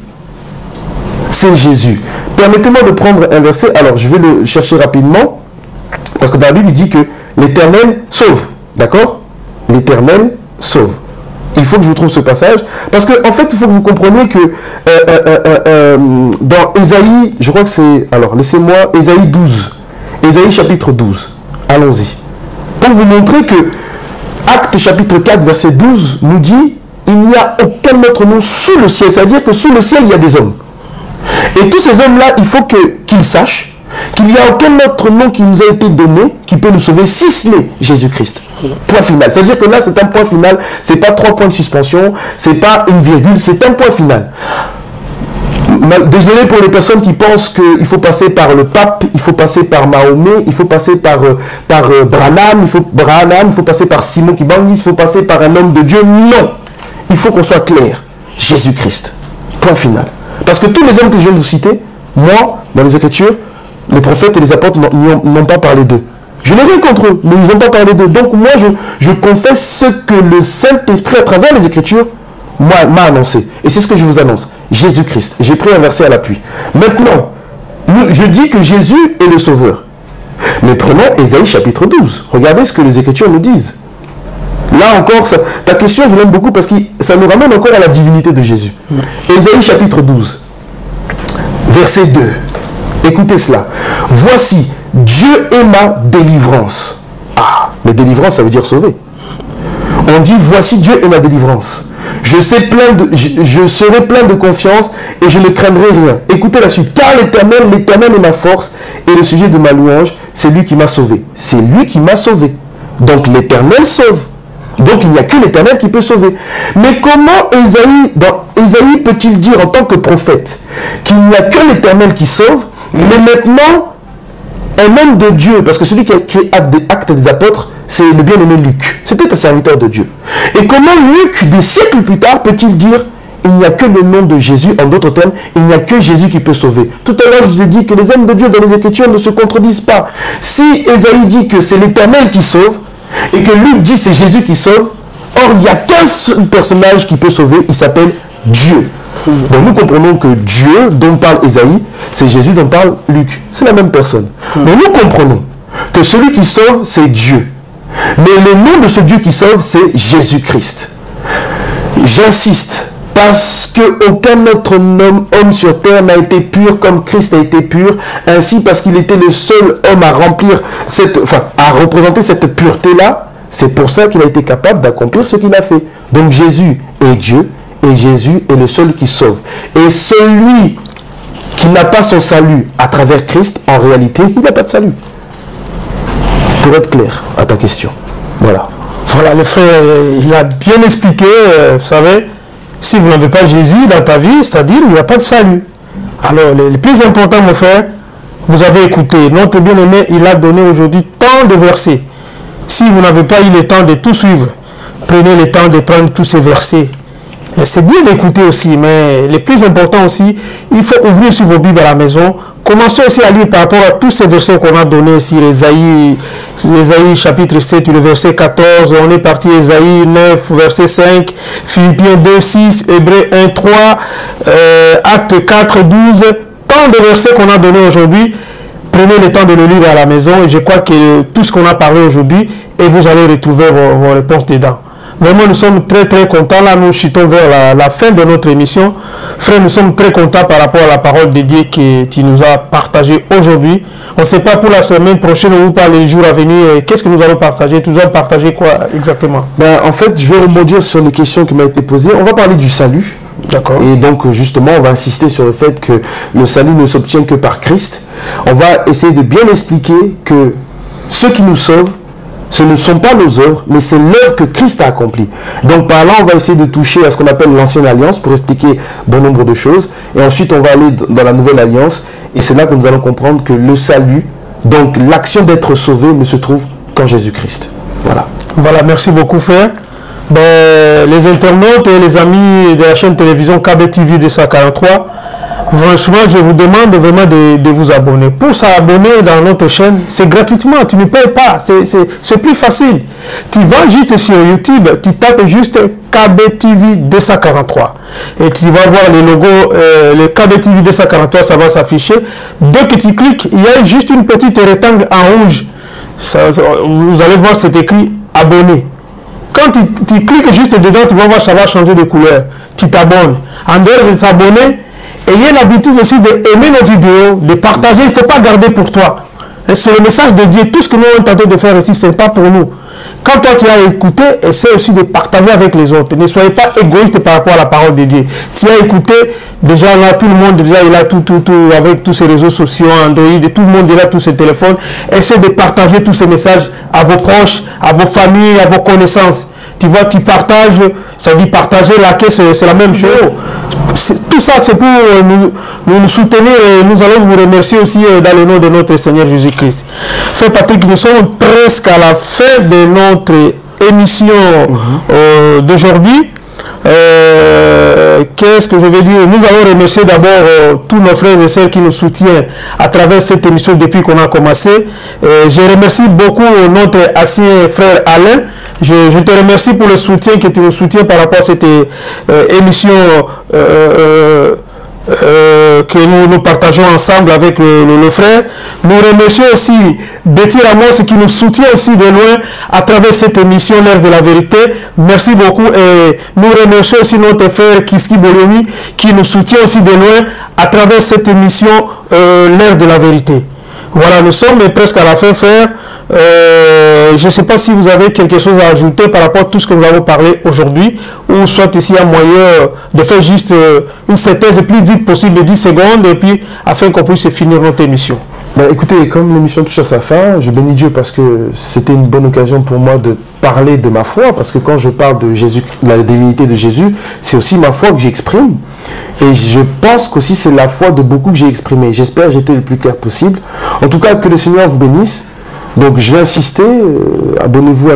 c'est Jésus. Permettez-moi de prendre un verset. Alors, je vais le chercher rapidement, parce que dans la Bible, il dit que l'Éternel sauve. D'accord? L'Éternel sauve. Il faut que je vous trouve ce passage, parce qu'en fait, il faut que vous compreniez que dans Ésaïe, je crois que c'est... Alors, laissez-moi, Ésaïe 12. Ésaïe chapitre 12. Allons-y. Pour vous montrer que Actes chapitre 4, verset 12, nous dit il n'y a aucun autre nom sous le ciel. C'est-à-dire que sous le ciel, il y a des hommes. Et tous ces hommes-là, il faut qu'ils sachent qu'il n'y a aucun autre nom qui nous a été donné qui peut nous sauver, si ce n'est Jésus-Christ. Point final. C'est-à-dire que là, c'est un point final. Ce n'est pas 3 points de suspension, ce n'est pas une virgule, c'est un point final. Désolé pour les personnes qui pensent qu'il faut passer par le pape, il faut passer par Mahomet, il faut passer par Branham, il faut passer par Simon Kibangis, il faut passer par un homme de Dieu. Non, il faut qu'on soit clair. Jésus-Christ. Point final. Parce que tous les hommes que je viens de vous citer, moi, dans les Écritures, les prophètes et les apôtres n'ont pas parlé d'eux. Je n'ai rien contre eux, mais ils n'ont pas parlé d'eux. Donc moi, je confesse ce que le Saint-Esprit, à travers les Écritures, m'a annoncé. Et c'est ce que je vous annonce. Jésus-Christ. J'ai pris un verset à l'appui. Maintenant, je dis que Jésus est le Sauveur. Mais prenons Ésaïe chapitre 12. Regardez ce que les Écritures nous disent. Là encore, ta question, je l'aime beaucoup parce que ça nous ramène encore à la divinité de Jésus. Ésaïe chapitre 12, verset 2. Écoutez cela. Voici, Dieu est ma délivrance. Ah, mais délivrance, ça veut dire sauver. On dit, voici, Dieu est ma délivrance. Je serai plein de confiance et je ne craindrai rien. Écoutez la suite. Car l'Éternel est ma force et le sujet de ma louange, c'est lui qui m'a sauvé. C'est lui qui m'a sauvé. Donc l'Éternel sauve. Donc il n'y a que l'Éternel qui peut sauver. Mais comment Ésaïe peut-il dire en tant que prophète qu'il n'y a que l'Éternel qui sauve, mais maintenant un homme de Dieu, parce que celui qui a écrit Actes des Apôtres, c'est le bien-aimé Luc. C'était un serviteur de Dieu. Et comment Luc, des siècles plus tard, peut-il dire il n'y a que le nom de Jésus, en d'autres termes, il n'y a que Jésus qui peut sauver. Tout à l'heure, je vous ai dit que les hommes de Dieu dans les Écritures ne se contredisent pas. Si Ésaïe dit que c'est l'Éternel qui sauve, et que Luc dit c'est Jésus qui sauve, or il n'y a qu'un seul personnage qui peut sauver, il s'appelle Dieu. Donc nous comprenons que Dieu dont parle Ésaïe, c'est Jésus dont parle Luc. C'est la même personne. Mais nous comprenons que celui qui sauve, c'est Dieu. Mais le nom de ce Dieu qui sauve, c'est Jésus-Christ. J'insiste, parce qu'aucun autre homme sur terre n'a été pur comme Christ a été pur, ainsi parce qu'il était le seul homme à remplir à représenter cette pureté-là, c'est pour ça qu'il a été capable d'accomplir ce qu'il a fait. Donc Jésus est Dieu, et Jésus est le seul qui sauve. Et celui qui n'a pas son salut à travers Christ, en réalité, il n'a pas de salut. Pour être clair à ta question. Voilà. Voilà, le frère, il a bien expliqué, vous savez, si vous n'avez pas Jésus dans ta vie, c'est-à-dire il n'y a pas de salut. Alors, le plus important, mon frère, vous avez écouté, notre bien-aimé, il a donné aujourd'hui tant de versets. Si vous n'avez pas eu le temps de tout suivre, prenez le temps de prendre tous ces versets. C'est bien d'écouter aussi, mais le plus important aussi, il faut ouvrir sur vos Bibles à la maison. Commencez aussi à lire par rapport à tous ces versets qu'on a donnés sur Ésaïe chapitre 7, le verset 14, on est parti Ésaïe 9, verset 5, Philippiens 2, 6, Hébreux 1, 3, Actes 4, 12, tant de versets qu'on a donnés aujourd'hui. Prenez le temps de le lire à la maison et je crois que tout ce qu'on a parlé aujourd'hui, et vous allez retrouver vos réponses dedans. Vraiment, nous sommes très très contents. Là, nous chutons vers la fin de notre émission. Frère, nous sommes très contents par rapport à la parole de Dieu que tu nous as partagée aujourd'hui. On ne sait pas pour la semaine prochaine ou pas les jours à venir, qu'est-ce que nous allons partager? Tu nous as partagé quoi exactement? En fait, je vais rebondir sur les questions qui m'ont été posées. On va parler du salut. D'accord. Et donc, justement, on va insister sur le fait que le salut ne s'obtient que par Christ. On va essayer de bien expliquer que ceux qui nous sauvent, ce ne sont pas nos œuvres, mais c'est l'œuvre que Christ a accomplie. Donc par là, on va essayer de toucher à ce qu'on appelle l'ancienne alliance pour expliquer bon nombre de choses. Et ensuite, on va aller dans la nouvelle alliance. Et c'est là que nous allons comprendre que le salut, donc l'action d'être sauvé, ne se trouve qu'en Jésus-Christ. Voilà. Voilà, merci beaucoup frère. Les internautes et les amis de la chaîne télévision KBTV 243, franchement, je vous demande vraiment de vous abonner. Pour s'abonner dans notre chaîne, c'est gratuitement, tu ne payes pas, c'est plus facile. Tu vas juste sur YouTube, tu tapes juste KBTV 243 et tu vas voir le logo, le KBTV 243, ça va s'afficher. Dès que tu cliques, il y a juste une petite rectangle en rouge. Vous allez voir, c'est écrit abonner. Quand tu cliques juste dedans, tu vas voir, ça va changer de couleur. Tu t'abonnes. En dehors de t'abonner, ayez l'habitude aussi d'aimer nos vidéos, de partager. Il ne faut pas garder pour toi. C'est le message de Dieu. Tout ce que nous sommes tentés de faire ici, ce n'est pas pour nous. quand toi tu as écouté, essaie aussi de partager avec les autres. Ne soyez pas égoïste par rapport à la parole de Dieu. Tu as écouté, déjà là, tout le monde, déjà il a tout, avec tous ces réseaux sociaux, Android, et tout le monde il a tous ses téléphones. Essaie de partager tous ces messages à vos proches, à vos familles, à vos connaissances. Tu vois, tu partages, ça dit partager, laquer, c'est la même chose. Tout ça, c'est pour nous soutenir et nous allons vous remercier aussi dans le nom de notre Seigneur Jésus-Christ. Frère Patrick, nous sommes presque à la fin de notre émission d'aujourd'hui. Qu'est-ce que je vais dire? Nous allons remercier d'abord tous nos frères et sœurs qui nous soutiennent à travers cette émission depuis qu'on a commencé. Je remercie beaucoup notre ancien frère Alain. Je te remercie pour le soutien que tu nous soutiens par rapport à cette émission que nous partageons ensemble avec le frère. Nous remercions aussi Betty Ramos qui nous soutient aussi de loin à travers cette émission L'Heure de la Vérité. Merci beaucoup et nous remercions aussi notre frère Kiski Boliomi qui nous soutient aussi de loin à travers cette émission L'Heure de la Vérité. Voilà, nous sommes presque à la fin, frère. Je ne sais pas si vous avez quelque chose à ajouter par rapport à tout ce que nous avons parlé aujourd'hui, ou soit ici un moyen de faire juste une synthèse le plus vite possible de 10 secondes, et puis afin qu'on puisse finir notre émission. Écoutez, comme l'émission touche à sa fin, je bénis Dieu parce que c'était une bonne occasion pour moi de parler de ma foi, parce que quand je parle de Jésus, de la divinité de Jésus, c'est aussi ma foi que j'exprime. Et je pense qu'aussi c'est la foi de beaucoup que j'ai exprimée. J'espère que j'ai été le plus clair possible. En tout cas, que le Seigneur vous bénisse. Donc je vais insister, abonnez-vous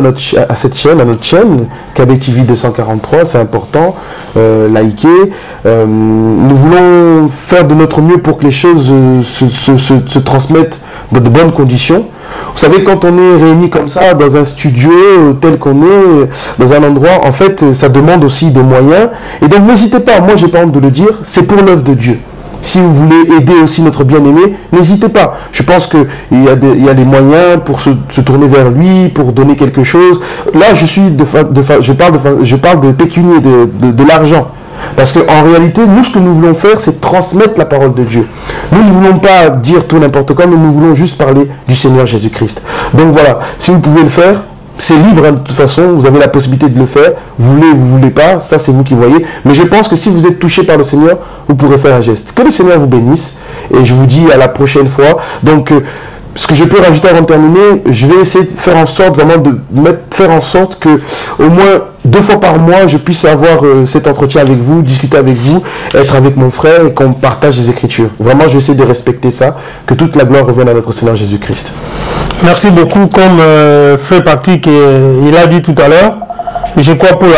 à cette chaîne, à notre chaîne, KBTV 243, c'est important, likez. Nous voulons faire de notre mieux pour que les choses se transmettent dans de bonnes conditions. Vous savez, quand on est réunis comme ça, dans un studio tel qu'on est, dans un endroit, en fait, ça demande aussi des moyens. Et donc n'hésitez pas, moi j'ai pas honte de le dire, c'est pour l'œuvre de Dieu. Si vous voulez aider aussi notre bien-aimé, n'hésitez pas. Je pense qu'il y a des moyens pour se tourner vers lui, pour donner quelque chose. Là, je parle de pécunier, de l'argent. Parce qu'en réalité, nous, ce que nous voulons faire, c'est transmettre la parole de Dieu. Nous ne voulons pas dire tout n'importe quoi, mais nous voulons juste parler du Seigneur Jésus-Christ. Donc voilà, si vous pouvez le faire, c'est libre, hein, de toute façon, vous avez la possibilité de le faire. Vous voulez ou vous voulez pas, ça c'est vous qui voyez. Mais je pense que si vous êtes touché par le Seigneur, vous pourrez faire un geste. Que le Seigneur vous bénisse. Et je vous dis à la prochaine fois. Donc, ce que je peux rajouter avant de terminer, je vais essayer de faire en sorte vraiment faire en sorte que au moins 2 fois par mois, je puisse avoir cet entretien avec vous, discuter avec vous, être avec mon frère et qu'on partage les Écritures. Vraiment, je vais essayer de respecter ça, que toute la gloire revienne à notre Seigneur Jésus-Christ. Merci beaucoup. Comme Frère Patrick il a dit tout à l'heure, je crois pour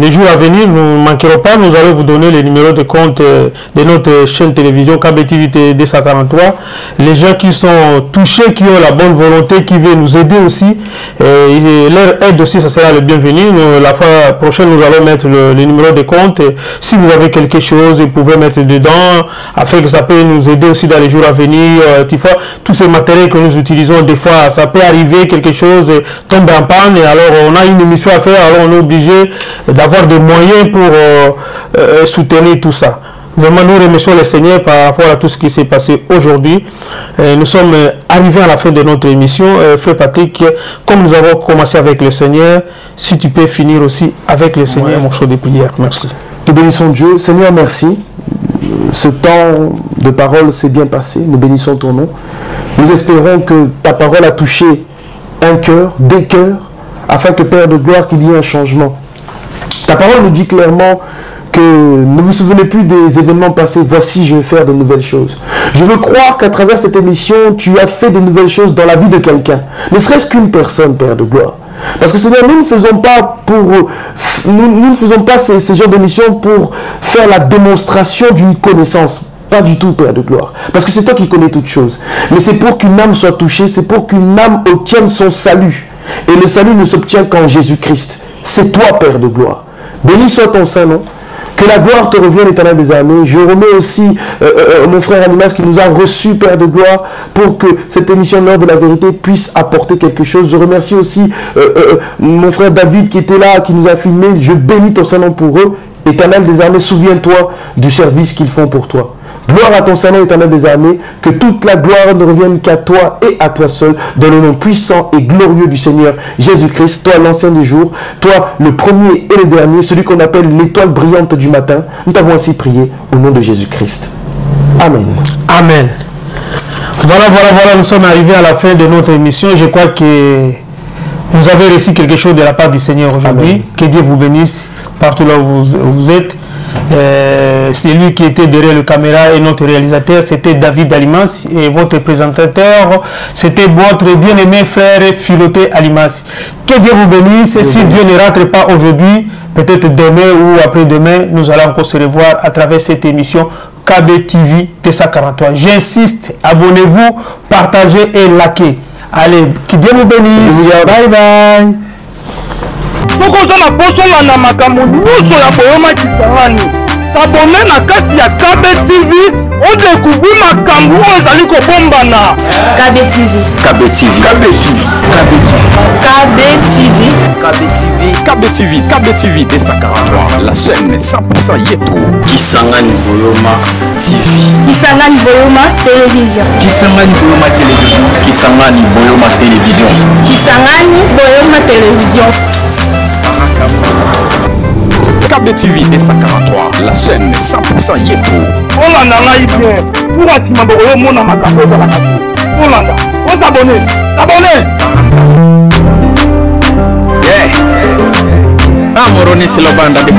les jours à venir, nous ne manquerons pas, nous allons vous donner les numéros de compte de notre chaîne télévision KBTV 243. Les gens qui sont touchés, qui ont la bonne volonté, qui veulent nous aider aussi, leur aide aussi, ça sera le bienvenu. La fois prochaine, nous allons mettre les numéros de compte. Si vous avez quelque chose, vous pouvez mettre dedans, afin que ça peut nous aider aussi dans les jours à venir. Tous ces matériels que nous utilisons, des fois, ça peut arriver, quelque chose tombe en panne, et alors on a une émission à faire, alors on est obligé d'avoir des moyens pour soutenir tout ça. Vraiment, nous remercions le Seigneur par rapport à tout ce qui s'est passé aujourd'hui. Nous sommes arrivés à la fin de notre émission. Frère Patrick, comme nous avons commencé avec le Seigneur, si tu peux finir aussi avec le Seigneur, mon chant de prière. Merci. Nous bénissons Dieu. Seigneur, merci. Ce temps de parole s'est bien passé. Nous bénissons ton nom. Nous espérons que ta parole a touché un cœur, des cœurs, afin que, Père de gloire, qu'il y ait un changement. Ta parole nous dit clairement que ne vous souvenez plus des événements passés, voici je vais faire de nouvelles choses. Je veux croire qu'à travers cette émission, tu as fait de nouvelles choses dans la vie de quelqu'un, ne serait-ce qu'une personne, Père de gloire. Parce que Seigneur, nous ne faisons pas ces genres d'émissions pour faire la démonstration d'une connaissance. Pas du tout, Père de gloire. Parce que c'est toi qui connais toutes choses. Mais c'est pour qu'une âme soit touchée, c'est pour qu'une âme obtienne son salut. Et le salut ne s'obtient qu'en Jésus-Christ. C'est toi, Père de gloire. Béni soit ton saint nom. Que la gloire te revienne, Éternel des armées. Je remets aussi mon frère Animas qui nous a reçus, Père de gloire, pour que cette émission L'Heure de la Vérité puisse apporter quelque chose. Je remercie aussi mon frère David qui était là, qui nous a filmé. Je bénis ton saint nom pour eux. Éternel des armées, souviens-toi du service qu'ils font pour toi. Gloire à ton Saint-Nom, éternel des armées, que toute la gloire ne revienne qu'à toi et à toi seul, dans le nom puissant et glorieux du Seigneur Jésus-Christ, toi l'ancien des jours, toi le premier et le dernier, celui qu'on appelle l'étoile brillante du matin. Nous t'avons ainsi prié au nom de Jésus-Christ. Amen. Amen. Voilà, nous sommes arrivés à la fin de notre émission. Je crois que vous avez reçu quelque chose de la part du Seigneur aujourd'hui. Que Dieu vous bénisse partout là où vous êtes. C'est lui qui était derrière le caméra et notre réalisateur, c'était David Alimas, et votre présentateur, c'était votre bien-aimé frère Philoté Alimas. Que Dieu vous bénisse. Et si Dieu ne rentre pas aujourd'hui, peut-être demain ou après-demain, nous allons encore se revoir à travers cette émission KB TV T143. J'insiste, abonnez-vous, partagez et likez. Allez, que Dieu vous bénisse. Bye bye. Sokoza na posonga na makambo nyonso ya boyoma kisangani. S'abonner na kati ya KB TV, on découvre makambo oyo ezali kobombana. KB TV. KB TV. KB TV. KB TV. KB TV. KB TV. KB TV T143. La chaîne 100% Yeto. Kisangani Boyoma TV. Kisangani Boyoma Télévision. Kisangani Boyoma Télévision. Kisangani Boyoma Télévision. Kisangani Boyoma Télévision. KB TV T143. La chaîne 100% Yeto. Olanda ngai bien. Pour asima boyo mona makambo ezala kati. Olanda, on s'abonner. S'abonner. Yeah. Amoroni Silobanda de